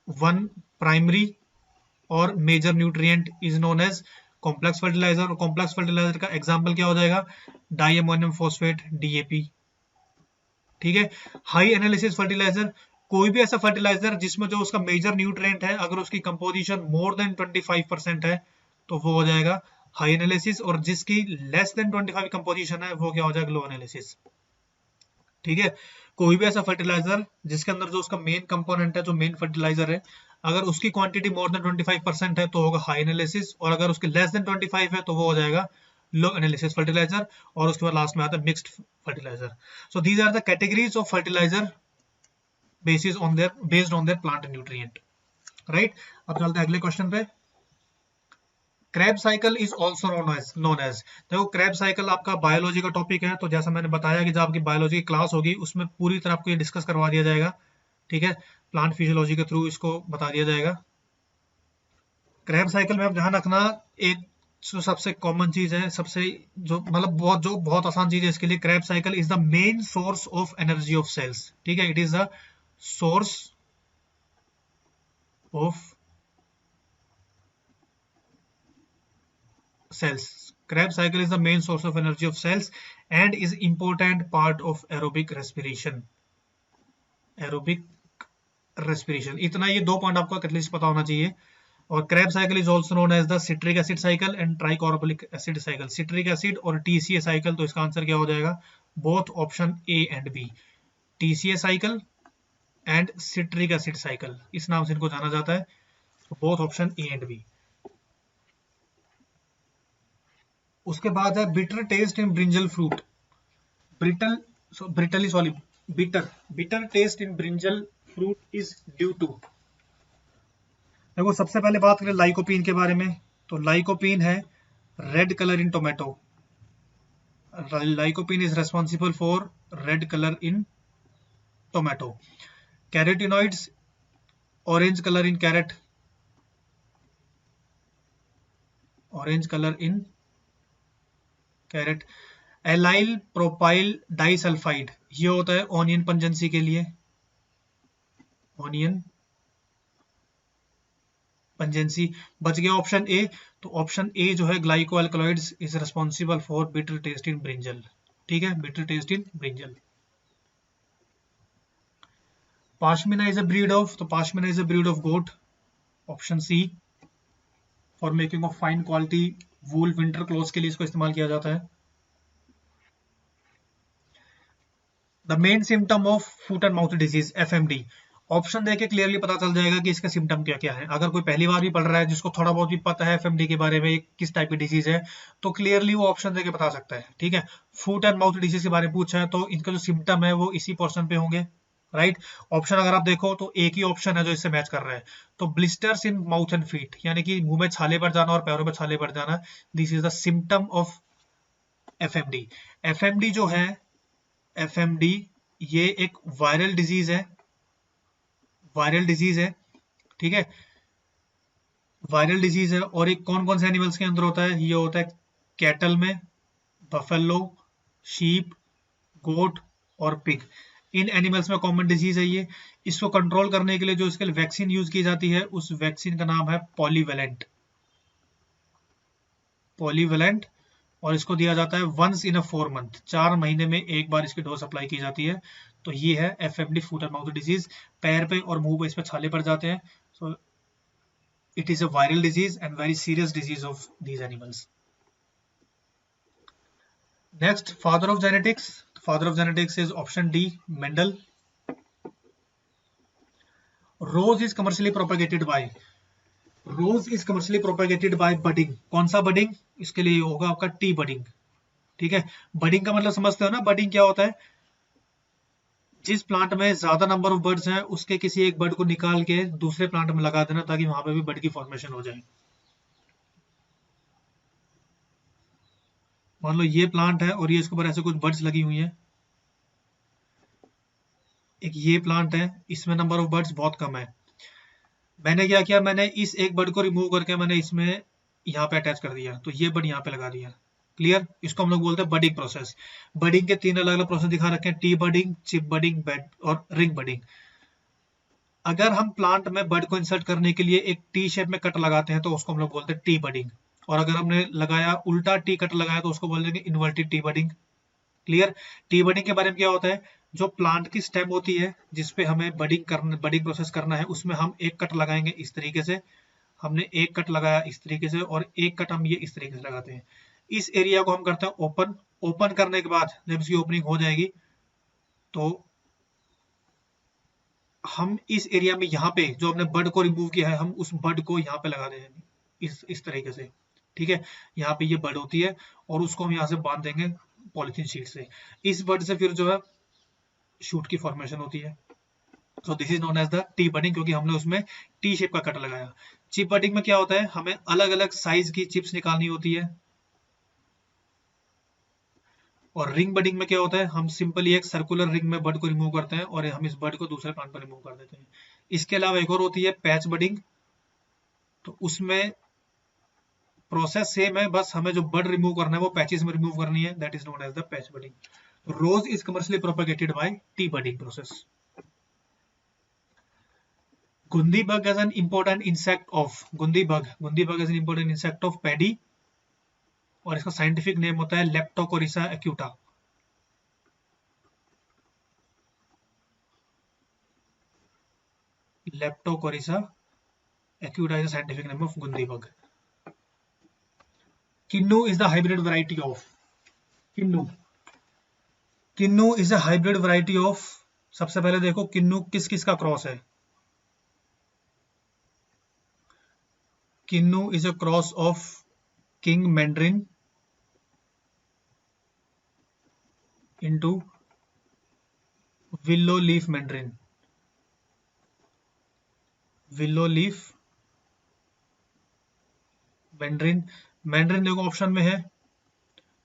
one primary और major nutrient is known as complex fertiliser. और कॉम्प्लेक्स फर्टिलाइजर का एग्जांपल क्या हो जाएगा? Di ammonium phosphate, DAP. ठीक है। हाई एनालिसिस फर्टिलाइजर, कोई भी ऐसा फर्टिलाइजर जिसमें जो उसका मेजर न्यूट्रिएंट है अगर उसकी कंपोजिशन मोर देन 25% है तो वो हो जाएगा हाई एनालिसिस, और जिसकी लेस देन 25 कंपोजिशन है वो क्या हो जाएगा? लो एनालिसिस। ठीक है। कोई भी ऐसा फर्टिलाइजर जिसके अंदर जो उसका मेन कंपोनेंट है, जो मेन फर्टिलाइजर है, अगर उसकी क्वांटिटी मोर देन 25% है तो होगा हाई एनालिसिस, और अगर उसकी लेस देन 25 है तो वो हो जाएगा लो एनालिसिस फर्टिलाइजर। और उसके बाद लास्ट में आता है mixed fertiliser. So these are the categories of fertiliser based on their plant nutrient. Right. अब चलते हैं अगले क्वेश्चन पे। Krebs cycle is also known as. देखो क्रैब साइकिल आपका बायोलॉजी का टॉपिक है, तो जैसा मैंने बताया कि जब आपकी बायोलॉजी की क्लास होगी उसमें पूरी तरह आपको ये डिस्कस करवा दिया जाएगा। ठीक है। प्लांट फिजियोलॉजी के थ्रू इसको बता दिया जाएगा। क्रैब साइकिल में आप ध्यान रखना, एक जो सबसे कॉमन चीज है, सबसे जो मतलब बहुत आसान चीज है इसके लिए, Krebs cycle is the main source of energy of cells. ठीक है। It is the source of cells. Krebs cycle is the main source of energy of cells and is important part of aerobic respiration. Aerobic respiration, इतना ये दो point आपको at least पता होना चाहिए। और Krebs cycle is also known as the citric acid cycle and tricarboxylic acid cycle. Citric acid और TCA cycle, तो इसका आंसर क्या हो जाएगा? Both option A and B, TCA cycle and citric acid cycle, इस नाम से इनको जाना जाता है। Both option A and B. उसके बाद है bitter taste in brinjal fruit. Bitter taste in brinjal fruit is due to. देखो सबसे पहले बात करें लाइकोपीन के बारे में, तो लाइकोपीन है red colour in tomato. Lycopene is responsible for red colour in tomato. Carotenoids orange colour in carat, orange colour in carat. Allyl propyl disulphide, ये होता है ऑनियन पंजेंसी के लिए, ऑनियन पंजेंसी। बच गया ऑप्शन ए, तो option A जो है glycoalkaloids is responsible for bitter taste in brinjal. ठीक है, bitter taste in brinjal. Pashmina is a breed of, तो pashmina is a breed of goat, option C. For making of fine quality wool, winter cloth के लिए इसको इस्तेमाल किया जाता है। The main symptom of foot and mouth disease, FMD. Option देके clearly पता चल जाएगा कि इसका सिम्टम क्या क्या है। अगर कोई पहली बार भी पढ़ रहा है, जिसको थोड़ा बहुत भी पता है एफएमडी के बारे में किस टाइप की डिजीज है, तो क्लियरली वो ऑप्शन देके बता सकता है। ठीक है। फुट एंड माउथ डिजीज के बारे में पूछा है तो इनका जो सिम्टम है वो इसी पोर्शन पे होंगे। राइट। ऑप्शन अगर आप देखो तो एक ही ऑप्शन है जो इससे मैच कर रहा है, तो blisters in mouth and feet, यानी कि मुंह में छाले पड़ जाना और पैरों में छाले पड़ जाना, this is the symptom of FMD. FMD जो है, एफएमडी ये एक वायरल डिजीज है, वायरल डिजीज है। ठीक है, वायरल डिजीज है। और एक कौन कौन से एनिमल्स के अंदर होता है? ये होता है कैटल में, बफेलो, शीप, गोट और पिग, इन एनिमल्स में कॉमन डिजीज है ये। इसको कंट्रोल करने के लिए जो इसके लिए वैक्सीन यूज की जाती है, उस वैक्सीन का नाम है पॉलीवेलेंट, पॉलीवेलेंट। और इसको दिया जाता है वंस इन अ 4 मंथ, 4 महीने में एक बार इसकी डोज अप्लाई की जाती है। तो ये है FMD, foot and mouth disease. पैर पे और मुंह पे इस पे छाले पड़ जाते हैं। So it is a viral disease and very serious disease of these animals. Next, father of genetics. Father of genetics is option D, Mendel. Rose is commercially propagated by, rose is commercially propagated by budding. कौन सा budding? इसके लिए होगा आपका T budding. ठीक है। Budding का मतलब समझते हो ना? बडिंग क्या होता है? जिस प्लांट में ज्यादा नंबर ऑफ बर्ड्स हैं उसके किसी एक बर्ड को निकाल के दूसरे प्लांट में लगा देना, ताकि वहां पे भी बर्ड की फॉर्मेशन हो जाए। मान लो ये प्लांट है और ये इसके ऊपर ऐसे कुछ बर्ड्स लगी हुई हैं। एक ये प्लांट है, इसमें नंबर ऑफ बर्ड्स बहुत कम है। मैंने क्या किया, मैंने इस एक बर्ड को रिमूव करके मैंने इसमें यहाँ पे अटैच कर दिया, तो ये बर्ड यहाँ पे लगा दिया। क्लियर, इसको हम लोग बोलते हैं बडिंग प्रोसेस। बडिंग के 3 अलग अलग प्रोसेस दिखा रखे हैं, T budding, chip budding, bed और रिंग बडिंग। अगर हम प्लांट में बड को इंसर्ट करने के लिए एक टी शेप में कट लगाते हैं तो उसको हम लोग बोलते हैं टी बडिंग, और अगर हमने लगाया उल्टा टी कट लगाया तो उसको बोल देंगे inverted T budding. Clear. T budding के बारे में क्या होता है, जो प्लांट की स्टेम होती है जिसपे हमें बडिंग प्रोसेस करना है, उसमें हम एक कट लगाएंगे इस तरीके से, हमने एक कट लगाया इस तरीके से, और एक कट हम ये इस तरीके से लगाते हैं। इस एरिया को हम करते हैं ओपन। ओपन करने के बाद जब इसकी ओपनिंग हो जाएगी तो हम इस एरिया में यहाँ पे जो हमने बड को रिमूव किया है, हम उस बड को यहाँ पे लगा देंगे इस तरीके से। ठीक है, यहाँ पे ये बड होती है और उसको हम यहाँ से बांध देंगे पॉलिथीन शीट से। इस बड से फिर जो है शूट की फॉर्मेशन होती है। So this is known as the T budding, क्योंकि हमने उसमें टी शेप का कट लगाया। चिप बडिंग में क्या होता है, हमें अलग अलग साइज की चिप्स निकालनी होती है। और रिंग बडिंग में क्या होता है, हम सिंपली एक सर्कुलर रिंग में बड को रिमूव करते हैं और हम इस बड को दूसरे प्लांट पर रिमूव कर देते हैं। इसके अलावा एक और होती है पैच बडिंग, तो उसमें प्रोसेस सेम है, बस हमें जो बड रिमूव करना है वो पैचेस में रिमूव करनी है, that is known as the patch budding. Rose is commercially propagated by T budding process. Gundhi bug as an important insect of gundhi bug as an important insect of paddy, और इसका scientific name होता है Leptocorisa acuta. Leptocorisa acuta is the scientific name of gundhi bug. Kinnow is the hybrid variety of Kinnow is a hybrid variety of. सबसे पहले देखो किन्नू किस किस का क्रॉस है। Kinnow is a cross of king mandarin into willow leaf mandarin। willow leaf mandarin, mandarin देखो option में है,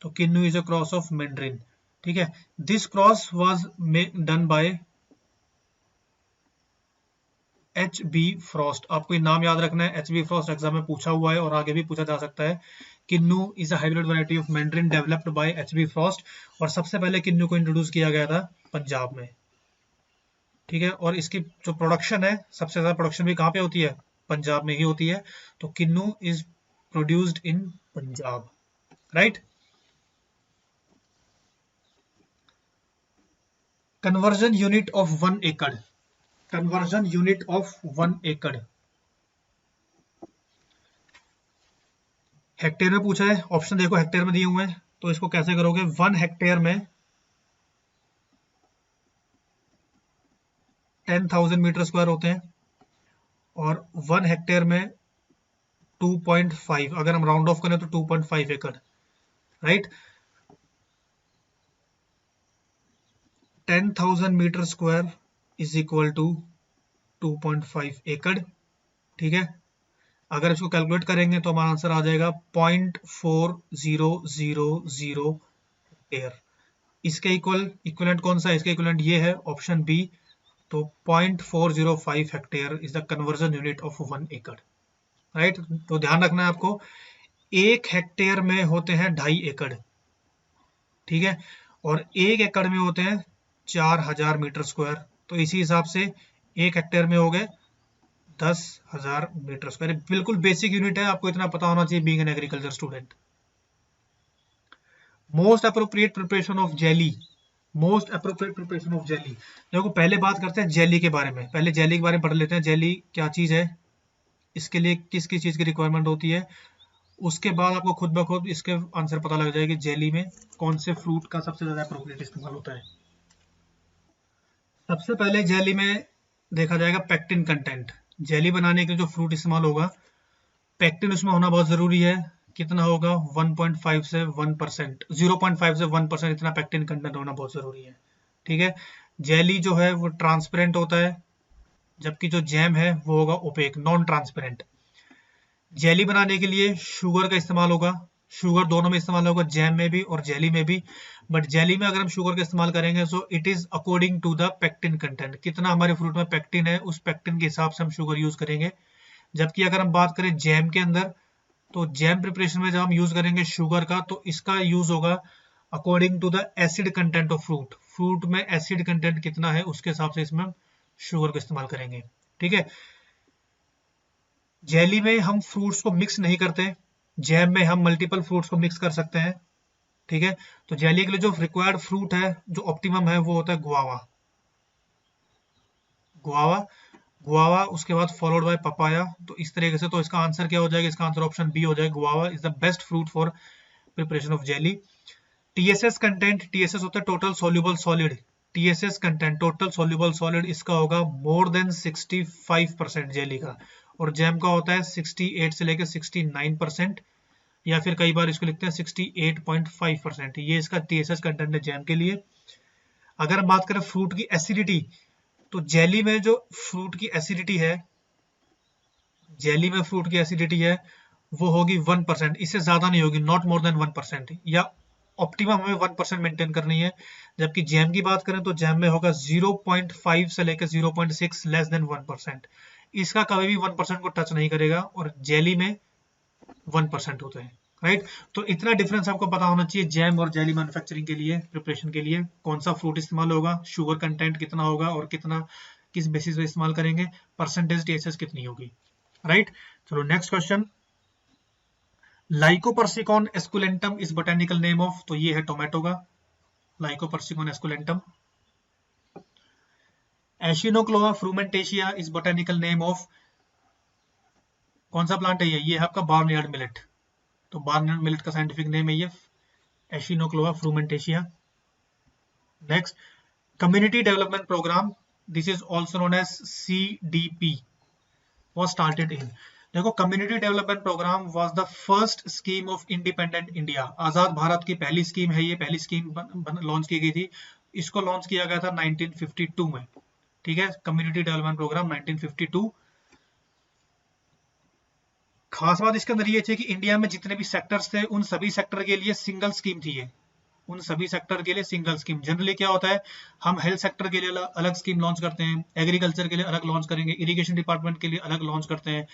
तो Kinnow is a cross of mandarin. ठीक है, this cross was done by H B Frost. आपको ये नाम याद रखना है, एच बी फ्रॉस्ट एग्जाम में पूछा हुआ है और आगे भी पूछा जा सकता है। Kinnow is a hybrid variety of mandarin developed by H B Frost, और सबसे पहले किन्नू को इंट्रोड्यूस किया गया था पंजाब में। ठीक है, और इसकी जो प्रोडक्शन है, सबसे ज्यादा प्रोडक्शन भी कहाँ पे होती है, पंजाब में ही होती है। तो Kinnow is produced in Punjab, right. Conversion unit of 1 एकड़। कन्वर्जन यूनिट ऑफ 1 एकड़ हेक्टेयर में पूछा है, ऑप्शन देखो हेक्टेयर में दिए हुए हैं, तो इसको कैसे करोगे, 1 हेक्टेयर में 10,000 मीटर स्क्वायर होते हैं, और 1 हेक्टेयर में 2.5, अगर हम राउंड ऑफ करें तो 2.5 एकड़, right. 10,000 metre square is equal to 2.5 एकड़। ठीक है, अगर इसको कैलकुलेट करेंगे तो हमारा आंसर आ जाएगा 0.4000 हेक्टेयर। इसके इक्वलेंट कौन सा है, इसके इक्वलेंट ये है ऑप्शन बी, तो 0.405 hectare is the conversion unit of 1 एकड़, राइट। तो ध्यान रखना है आपको, 1 हेक्टेयर में होते हैं 2.5 एकड़, ठीक है, और 1 एकड़ में होते हैं 4,000 मीटर स्क्वायर। तो इसी हिसाब से 1 हेक्टेयर में हो गए 10,000 मीटर स्क्वायर। बिल्कुल बेसिक यूनिट है, आपको इतना पता होना चाहिए being an agriculture student. Most appropriate preparation of jelly. Most appropriate preparation of jelly, देखो पहले बात करते हैं जेली के बारे में। पहले जेली के बारे में पढ़ लेते हैं, जेली क्या चीज है, इसके लिए किस किस चीज की रिक्वायरमेंट होती है। उसके बाद आपको खुद ब खुद इसके आंसर पता लग जाएगा कि जेली में कौन से फ्रूट का सबसे ज्यादा अप्रोप्रिएट इस्तेमाल होता है। सबसे पहले जेली में देखा जाएगा पेक्टिन कंटेंट। जेली बनाने के लिए जो फ्रूट इस्तेमाल होगा, पेक्टिन उसमें होना बहुत जरूरी है। कितना होगा, 1.5 से 1%, 0.5 से 1% इतना पेक्टिन कंटेंट होना बहुत जरूरी है। ठीक है, जेली जो है वो ट्रांसपेरेंट होता है, जबकि जो जैम है वो होगा ओपेक, नॉन ट्रांसपेरेंट। जेली बनाने के लिए शुगर का इस्तेमाल होगा, शुगर दोनों में इस्तेमाल होगा, जैम में भी और जेली में भी। बट जेली में अगर हम शुगर का इस्तेमाल करेंगे so it is according to the pectin content, कितना हमारे फ्रूट में पेक्टिन है उस पेक्टिन के हिसाब से हम शुगर यूज करेंगे। जबकि अगर हम बात करें जैम के अंदर, तो जैम प्रिपरेशन में जब हम यूज करेंगे शुगर का, तो इसका यूज होगा according to the acid content of fruit. Fruit में एसिड कंटेंट कितना है उसके हिसाब से इसमें शुगर का इस्तेमाल करेंगे। ठीक है, जेली में हम फ्रूट्स को मिक्स नहीं करते, जैम में हम मल्टीपल फ्रूट्स को मिक्स कर सकते हैं। ठीक है, तो जेली के लिए जो रिक्वायर्ड फ्रूट है, जो ऑप्टिमम है, वो होता है गुआवा। गुआवा, गुआवा, उसके बाद फॉलोड बाय पपाया। तो इस तरीके से, तो इसका आंसर क्या हो जाएगा? इसका आंसर ऑप्शन बी हो जाएगा, guava is the best fruit for preparation of jelly. TSS content, TSS होता है total soluble solid. TSS content total soluble solid, इसका होगा मोर देन 65% जेली का, और जैम का होता है 68 से लेकर 69%, या फिर कई बार इसको लिखते हैं 68.5%। ये इसका टीएसएस कंटेंट है जैम के लिए। अगर हम बात करें फ्रूट की एसिडिटी, तो जेली में जो फ्रूट की एसिडिटी है, जेली में फ्रूट की एसिडिटी है वो होगी 1%, इससे ज्यादा नहीं होगी, नॉट मोर देन 1%, या ऑप्टिमम हमें 1% मेंटेन करनी है। जबकि जैम की बात करें तो जैम में होगा 0.5 से लेकर 0.6, लेस देन 1%। इसका कभी भी 1% को टच नहीं करेगा, और जेली में 1% होते हैं। राइट, तो इतना डिफरेंस आपको पता होना चाहिए जैम और जेली मैन्युफैक्चरिंग के लिए, प्रिपरेशन के लिए, कौन सा फ्रूट इस्तेमाल होगा, शुगर कंटेंट कितना होगा, और कितना किस बेसिस पे इस्तेमाल करेंगे, परसेंटेज टीएसएस कितनी होगी। राइट, चलो next question. Lycopersicon esculentum is botanical name of, तो ये है टोमेटो का Lycopersicon esculentum. Echinochloa frumentacea is botanical name of, कौन सा प्लांट है ये है आपका बार्नयार्ड मिलेट। तो बार्नयार्ड मिलेट का साइंटिफिक नेम है ये Echinochloa frumentacea. Next, community development programme, this is also known as CDP, was started in, देखो community development programme was the first scheme of independent India. आजाद भारत की पहली scheme है ये, पहली स्कीम लॉन्च की गई थी। इसको लॉन्च किया गया था 1952 में। ठीक है, कम्युनिटी डेवलपमेंट प्रोग्राम 1952। खास बात इसके अंदर ये थी कि इंडिया में जितने भी सेक्टर्स थे, उन सभी सेक्टर के लिए सिंगल स्कीम थी ये, उन सभी सेक्टर के लिए सिंगल स्कीम। जनरली क्या होता है, हम हेल्थ सेक्टर के लिए अलग स्कीम लॉन्च करते हैं, एग्रीकल्चर के लिए अलग लॉन्च करेंगे, इरिगेशन डिपार्टमेंट के लिए अलग लॉन्च करते हैं,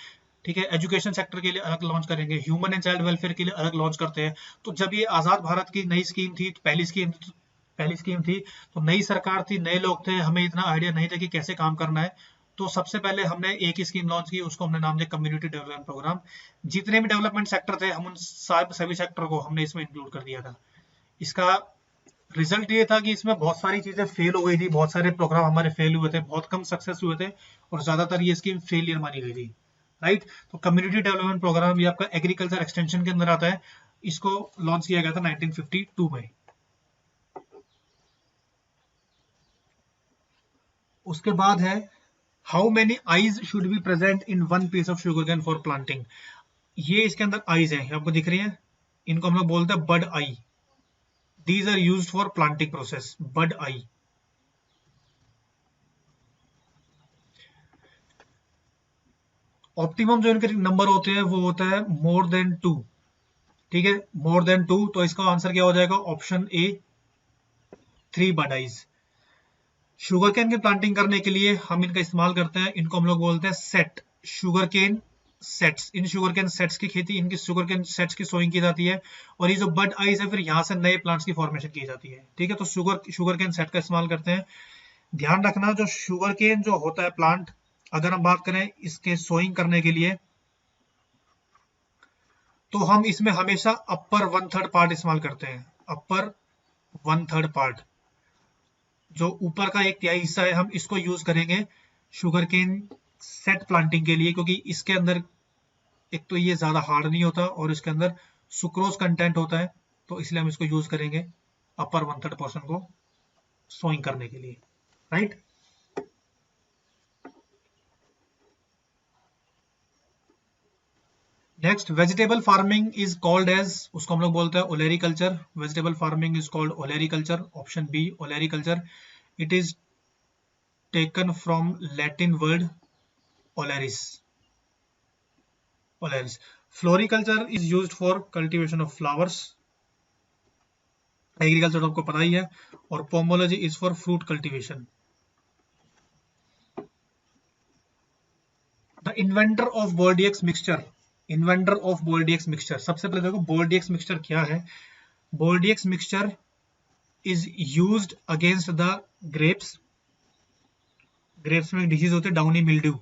ठीक है, एजुकेशन सेक्टर के लिए अलग लॉन्च करेंगे, ह्यूमन एंड चाइल्ड वेलफेयर के लिए अलग लॉन्च करते हैं। तो जब ये आजाद भारत की नई स्कीम थी, पहली स्कीम थी, तो नई सरकार थी, नए लोग थे, हमें इतना आइडिया नहीं था कि कैसे काम करना है। तो सबसे पहले हमने एक ही स्कीम लॉन्च की, उसको हमने नाम दिया कम्युनिटी डेवलपमेंट प्रोग्राम। जितने भी डेवलपमेंट सेक्टर थे, हम उन सभी सेक्टर को हमने इसमें इंक्लूड कर दिया था। इसका रिजल्ट ये था कि इसमें बहुत सारी चीजें फेल हो गई थी, बहुत सारे प्रोग्राम हमारे फेल हुए थे, बहुत कम सक्सेस हुए थे, और ज्यादातर ये स्कीम फेलियर मानी गई थी। राइट, तो कम्युनिटी डेवलपमेंट प्रोग्राम ये आपका एग्रीकल्चर एक्सटेंशन के अंदर आता है। इसको लॉन्च किया गया था 1952 में। उसके बाद है how many eyes should be present in one piece of sugarcane for planting. ये इसके अंदर आईज है, आपको दिख रही है, इनको हम लोग बोलते हैं बड आई। These are used for planting process, bud eye. Optimum जो इनके नंबर होते हैं वो होता है मोर देन 2। ठीक है, मोर देन 2, तो इसका आंसर क्या हो जाएगा? Option A, 3 bud eyes. Sugarcane की प्लांटिंग करने के लिए हम इनका इस्तेमाल करते हैं, इनको हम लोग बोलते हैं सेट, शुगर केन सेट्स। इन शुगर केन सेट्स की खेती, इनकी शुगर केन सेट्स की सोइंग की जाती है, और ये जो बड आइज है फिर यहाँ से नए प्लांट्स की फॉर्मेशन की जाती है। ठीक है, तो शुगर केन सेट का इस्तेमाल करते हैं। ध्यान रखना, जो शुगर केन जो होता है प्लांट, अगर हम बात करें इसके सोइंग करने के लिए, तो हम इसमें हमेशा अपर 1/3 पार्ट इस्तेमाल करते हैं। अपर 1/3 पार्ट, जो ऊपर का एक तिहाई हिस्सा है, हम इसको यूज करेंगे शुगर केन सेट प्लांटिंग के लिए, क्योंकि इसके अंदर एक तो ये ज्यादा हार्ड नहीं होता, और इसके अंदर सुक्रोज कंटेंट होता है, तो इसलिए हम इसको यूज करेंगे अपर 1/3 पोर्शन को सोइंग करने के लिए। Right, next, vegetable farming is called as, उसको हम लोग बोलते हैं olericulture. Vegetable farming is called olericulture, option B olericulture. It is taken from Latin word oleris. Oleris. Floriculture is used for cultivation of flowers, agriculture आपको पता ही है, और pomology is for fruit cultivation. The inventor of Bordeaux mixture inventor of Bordeaux mixture. सबसे पहले देखो Bordeaux mixture क्या है। Bordeaux mixture is used against the grapes. Grapes में डिजीज होते हैं डाउनी मिल्ड्यू,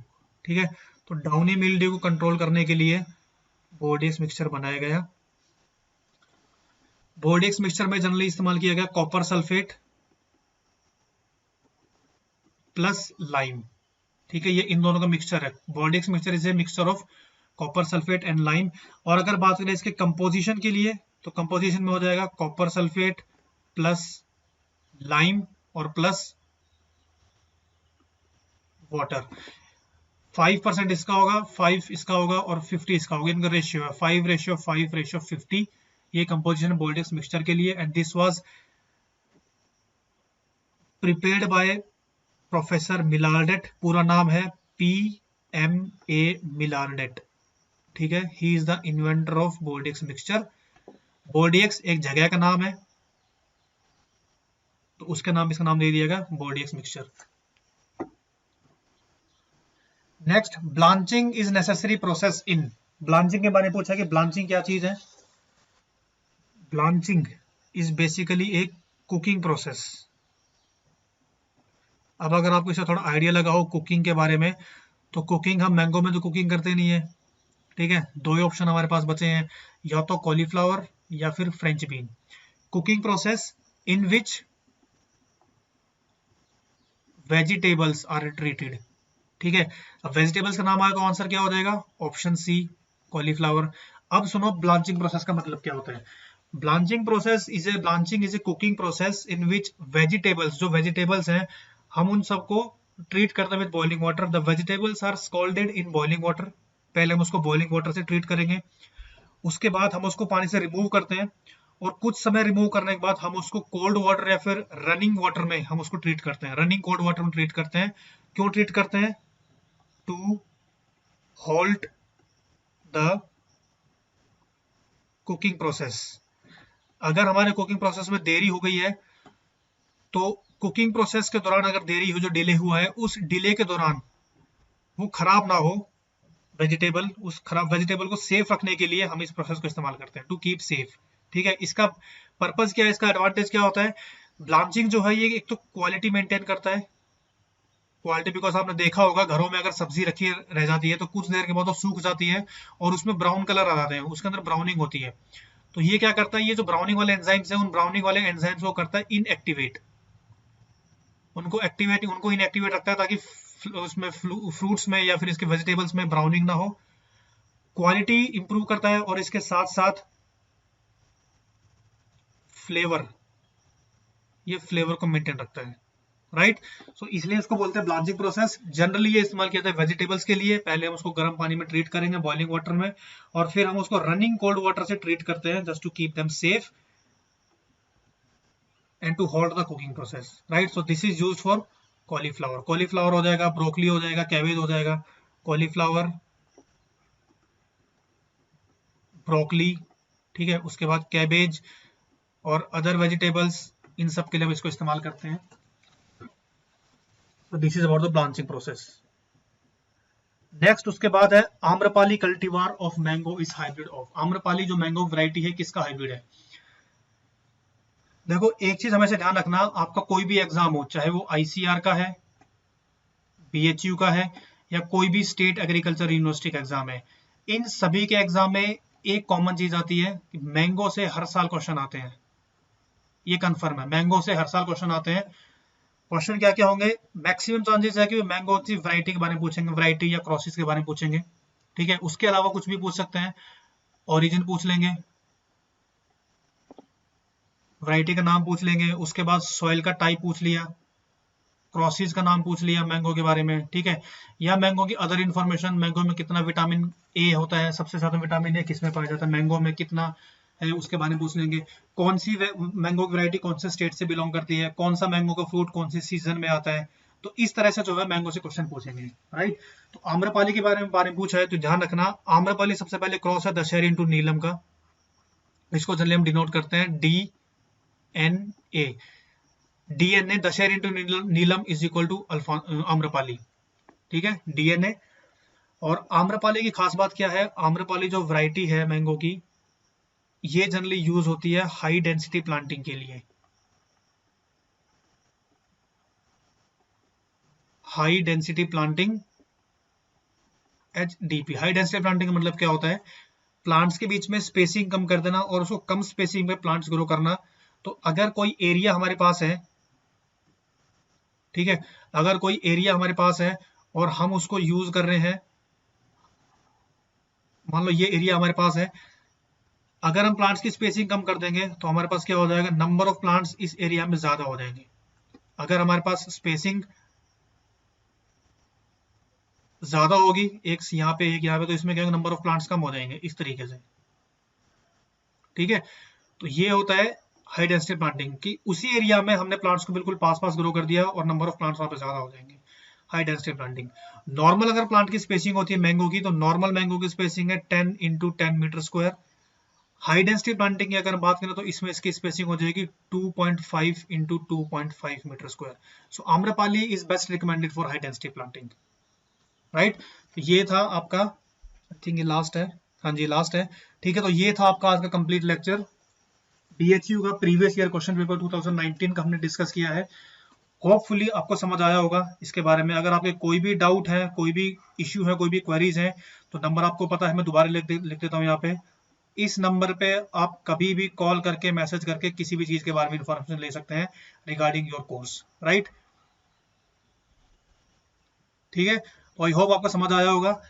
ठीक है। तो डाउनी मिल्ड्यू को कंट्रोल करने के लिए बोल्डिएक्स मिक्सचर बनाया गया। बोल्डिएक्स मिक्सचर में जनरली इस्तेमाल किया गया कॉपर सल्फेट प्लस लाइम, ठीक है। ये इन दोनों का मिक्सचर है। Bordeaux mixture is a mixture of copper sulphate and lime. और अगर बात करें इसके कंपोजिशन के लिए, तो कंपोजिशन में हो जाएगा कॉपर सल्फेट प्लस लाइम और प्लस वाटर। 5% इसका होगा, 5 इसका होगा और 50 इसका होगा। इनका रेशियो है 5:5:50। ये कंपोजिशन बोल्डिएक्स मिक्सचर के लिए। And this was prepared by professor Millardet. पूरा नाम है PMA मिलार्डेट, ठीक है। He is the inventor of Bordeaux mixture. Bordeaux एक जगह का नाम है, तो उसके नाम इसका नाम दे दिया गया Bordeaux mixture. Next, blanching is necessary process in. Blanching के बारे में पूछा कि ब्लांचिंग क्या चीज है। ब्लांचिंग इज बेसिकली एक कुकिंग प्रोसेस। अब अगर आपको इससे थोड़ा आइडिया लगा हो कुकिंग के बारे में, तो कुकिंग हम मैंगो में तो कुकिंग करते नहीं है, ठीक है। दो ही ऑप्शन हमारे पास बचे हैं, या तो कॉलीफ्लावर या फिर French bean. Cooking process in which vegetables are treated, ठीक है। अब वेजिटेबल्स का नाम आएगा, आंसर क्या हो जाएगा, ऑप्शन सी कॉलीफ्लावर। अब सुनो ब्लांचिंग प्रोसेस का मतलब क्या होता है। Blanching is a cooking process in which vegetables, जो वेजिटेबल्स हैं हम उन सबको ट्रीट करते हैं with boiling water. The vegetables are scalded in boiling water. पहले हम उसको बॉइलिंग वाटर से ट्रीट करेंगे, उसके बाद हम उसको पानी से रिमूव करते हैं, और कुछ समय रिमूव करने के बाद हम उसको कोल्ड वाटर या फिर रनिंग वाटर में हम उसको ट्रीट करते हैं। रनिंग कोल्ड वाटर में ट्रीट करते हैं। क्यों ट्रीट करते हैं, to hold the cooking process. अगर हमारे कुकिंग प्रोसेस में देरी हो गई है, तो कुकिंग प्रोसेस के दौरान अगर देरी हो, जो डिले हुआ है, उस डिले के दौरान वो खराब ना हो वेजिटेबल, उस खराब वेजिटेबल को सेफ रखने के लिए हम इस प्रोसेस को इस्तेमाल करते हैं, टू कीप सेफ, ठीक है। इसका पर्पस क्या है, इसका एडवांटेज क्या होता है। ब्लांचिंग जो है ये एक तो क्वालिटी मेंटेन करता है। क्वालिटी बिकॉज आपने देखा होगा घरों में अगर सब्जी रखी रह जाती है तो कुछ देर के बाद वो सूख जाती है और उसमें ब्राउन कलर आ जाते हैं, उसके अंदर ब्राउनिंग होती है। तो ये क्या करता है, ये जो ब्राउनिंग वाले एंजाइम्स हैं, उन ब्राउनिंग वाले एंजाइम्स को करता है इनएक्टिवेट। उनको इनएक्टिवेट रखता है ताकि उसमें फ्रूट्स में या फिर इसके वेजिटेबल्स में ब्राउनिंग ना हो। क्वालिटी इंप्रूव करता है और इसके साथ साथ फ्लेवर, ये फ्लेवर को मेंटेन रखता है, राइट। सो इसलिए इसको बोलते हैं ब्लांचिंग प्रोसेस। जनरली ये इस्तेमाल किया जाता है वेजिटेबल्स के लिए। पहले हम उसको गर्म पानी में ट्रीट करेंगे बॉइलिंग वाटर में, और फिर हम उसको रनिंग कोल्ड वाटर से ट्रीट करते हैं just to keep them safe and to hold the cooking process, right. So this is used for cauliflower. Cauliflower हो जाएगा, ब्रोकली हो जाएगा, कैबेज हो जाएगा, कॉलीफ्लावर, ब्रोकली, ठीक है। उसके बाद कैबेज और अदर वेजिटेबल्स, इन सब के लिए हम इसको इस्तेमाल करते हैं। तो this is about the blanching process. Next उसके बाद है Amrapali cultivar of mango is hybrid of. Amrapali जो मैंगो वैरायटी है किसका हाइब्रिड है। देखो एक चीज हमेशा ध्यान रखना, आपका कोई भी एग्जाम हो, चाहे वो ICR का है, BHU का है, या कोई भी स्टेट एग्रीकल्चर यूनिवर्सिटी का एग्जाम है, इन सभी के एग्जाम में एक कॉमन चीज आती है कि मैंगो से हर साल क्वेश्चन आते हैं। ये कंफर्म है, मैंगो से हर साल क्वेश्चन आते हैं। क्वेश्चन क्या क्या होंगे, मैक्सिमम चांसेस है कि मैंगो की वैरायटी के बारे में पूछेंगे, वैरायटी या क्रॉसेस के बारे में पूछेंगे, ठीक है। उसके अलावा कुछ भी पूछ सकते हैं, ओरिजिन पूछ लेंगे, वैरायटी का नाम पूछ लेंगे, उसके बाद सॉइल का टाइप पूछ लिया, क्रॉसेस का नाम पूछ लिया मैंगो के बारे में, ठीक है। या मैंगो की अदर इन्फॉर्मेशन, मैंगो में कितना विटामिन ए होता है, सबसे ज्यादा विटामिन ए किसमें पाया जाता है, मैंगो में कितना है, उसके बारे में पूछ लेंगे। कौन सी मैंगो की वैरायटी कौन से स्टेट से बिलोंग करती है, कौन सा मैंगो का फ्रूट कौन सी सीजन में आता है। तो इस तरह से जो है मैंगो से क्वेश्चन पूछेंगे, राइट। तो आम्रपाली के बारे में पूछा है तो ध्यान रखना, आम्रपाली सबसे पहले क्रॉस है दशहरी इंटू नीलम का। इसको जनरली हम डिनोट करते हैं DNA। DNA Dasheri into Neelam is equal to Amrapali, ठीक है। DNA और आम्रपाली की खास बात क्या है, आम्रपाली जो वैरायटी है मैंगो की, ये जनरली यूज होती है हाई डेंसिटी प्लांटिंग के लिए। High density planting, HDP। High density planting का मतलब क्या होता है, प्लांट्स के बीच में स्पेसिंग कम कर देना और उसको कम स्पेसिंग में प्लांट्स ग्रो करना। तो अगर कोई एरिया हमारे पास है, ठीक है, अगर कोई एरिया हमारे पास है और हम उसको यूज कर रहे हैं, मान लो ये एरिया हमारे पास है, अगर हम प्लांट्स की स्पेसिंग कम कर देंगे तो हमारे पास क्या हो जाएगा, नंबर ऑफ प्लांट्स इस एरिया में ज्यादा हो जाएंगे। अगर हमारे पास स्पेसिंग ज्यादा होगी, एक यहाँ पे एक यहाँ पे, तो इसमें क्या नंबर ऑफ प्लांट्स कम हो जाएंगे इस तरीके से, ठीक है। तो ये होता है हाई डेंसिटी प्लांटिंग की, उसी एरिया में हमने प्लांट्स को बिल्कुल पास पास ग्रो कर दिया और नंबर ऑफ प्लांट्स वहां पे ज्यादा हो जाएंगे, हाई डेंसिटी प्लांटिंग। नॉर्मल अगर प्लांट की स्पेसिंग होती है मैंगो की, तो नॉर्मल मैंगो की स्पेसिंग है 10 into 10 metre square. High density planting की अगर बात करें तो इसमें इसकी स्पेसिंग हो जाएगी 2.5 into 2.5 metre square. So Amrapali is best recommended for high density planting, right. तो ये था आपका, आई थिंक ये लास्ट है, हाँ जी लास्ट है, ठीक है। तो ये था आपका आज का कंप्लीट लेक्चर, DHU का प्रीवियस ईयर क्वेश्चन पेपर 2019 का हमने डिस्कस किया है। होपफुली आपको समझ आया होगा इसके बारे में। अगर आपके कोई भी डाउट है, कोई भी इश्यू है, कोई भी क्वेरीज है, तो नंबर आपको पता है, मैं दोबारा लिख देता हूँ यहाँ पे। इस नंबर पे आप कभी भी कॉल करके, मैसेज करके किसी भी चीज के बारे में इंफॉर्मेशन ले सकते हैं रिगार्डिंग योर कोर्स, राइट। ठीक है, तो आई होप आपको समझ आया होगा।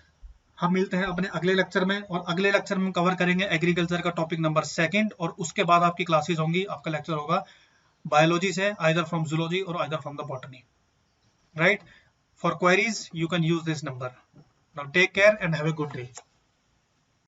हम मिलते हैं अपने अगले लेक्चर में, और अगले लेक्चर में हम कवर करेंगे एग्रीकल्चर का टॉपिक नंबर 2, और उसके बाद आपकी क्लासेस होंगी, आपका लेक्चर होगा बायोलॉजी से, आइदर फ्रॉम जूलॉजी और either from the botany, right. For queries you can use this number. Now take care and have a good day.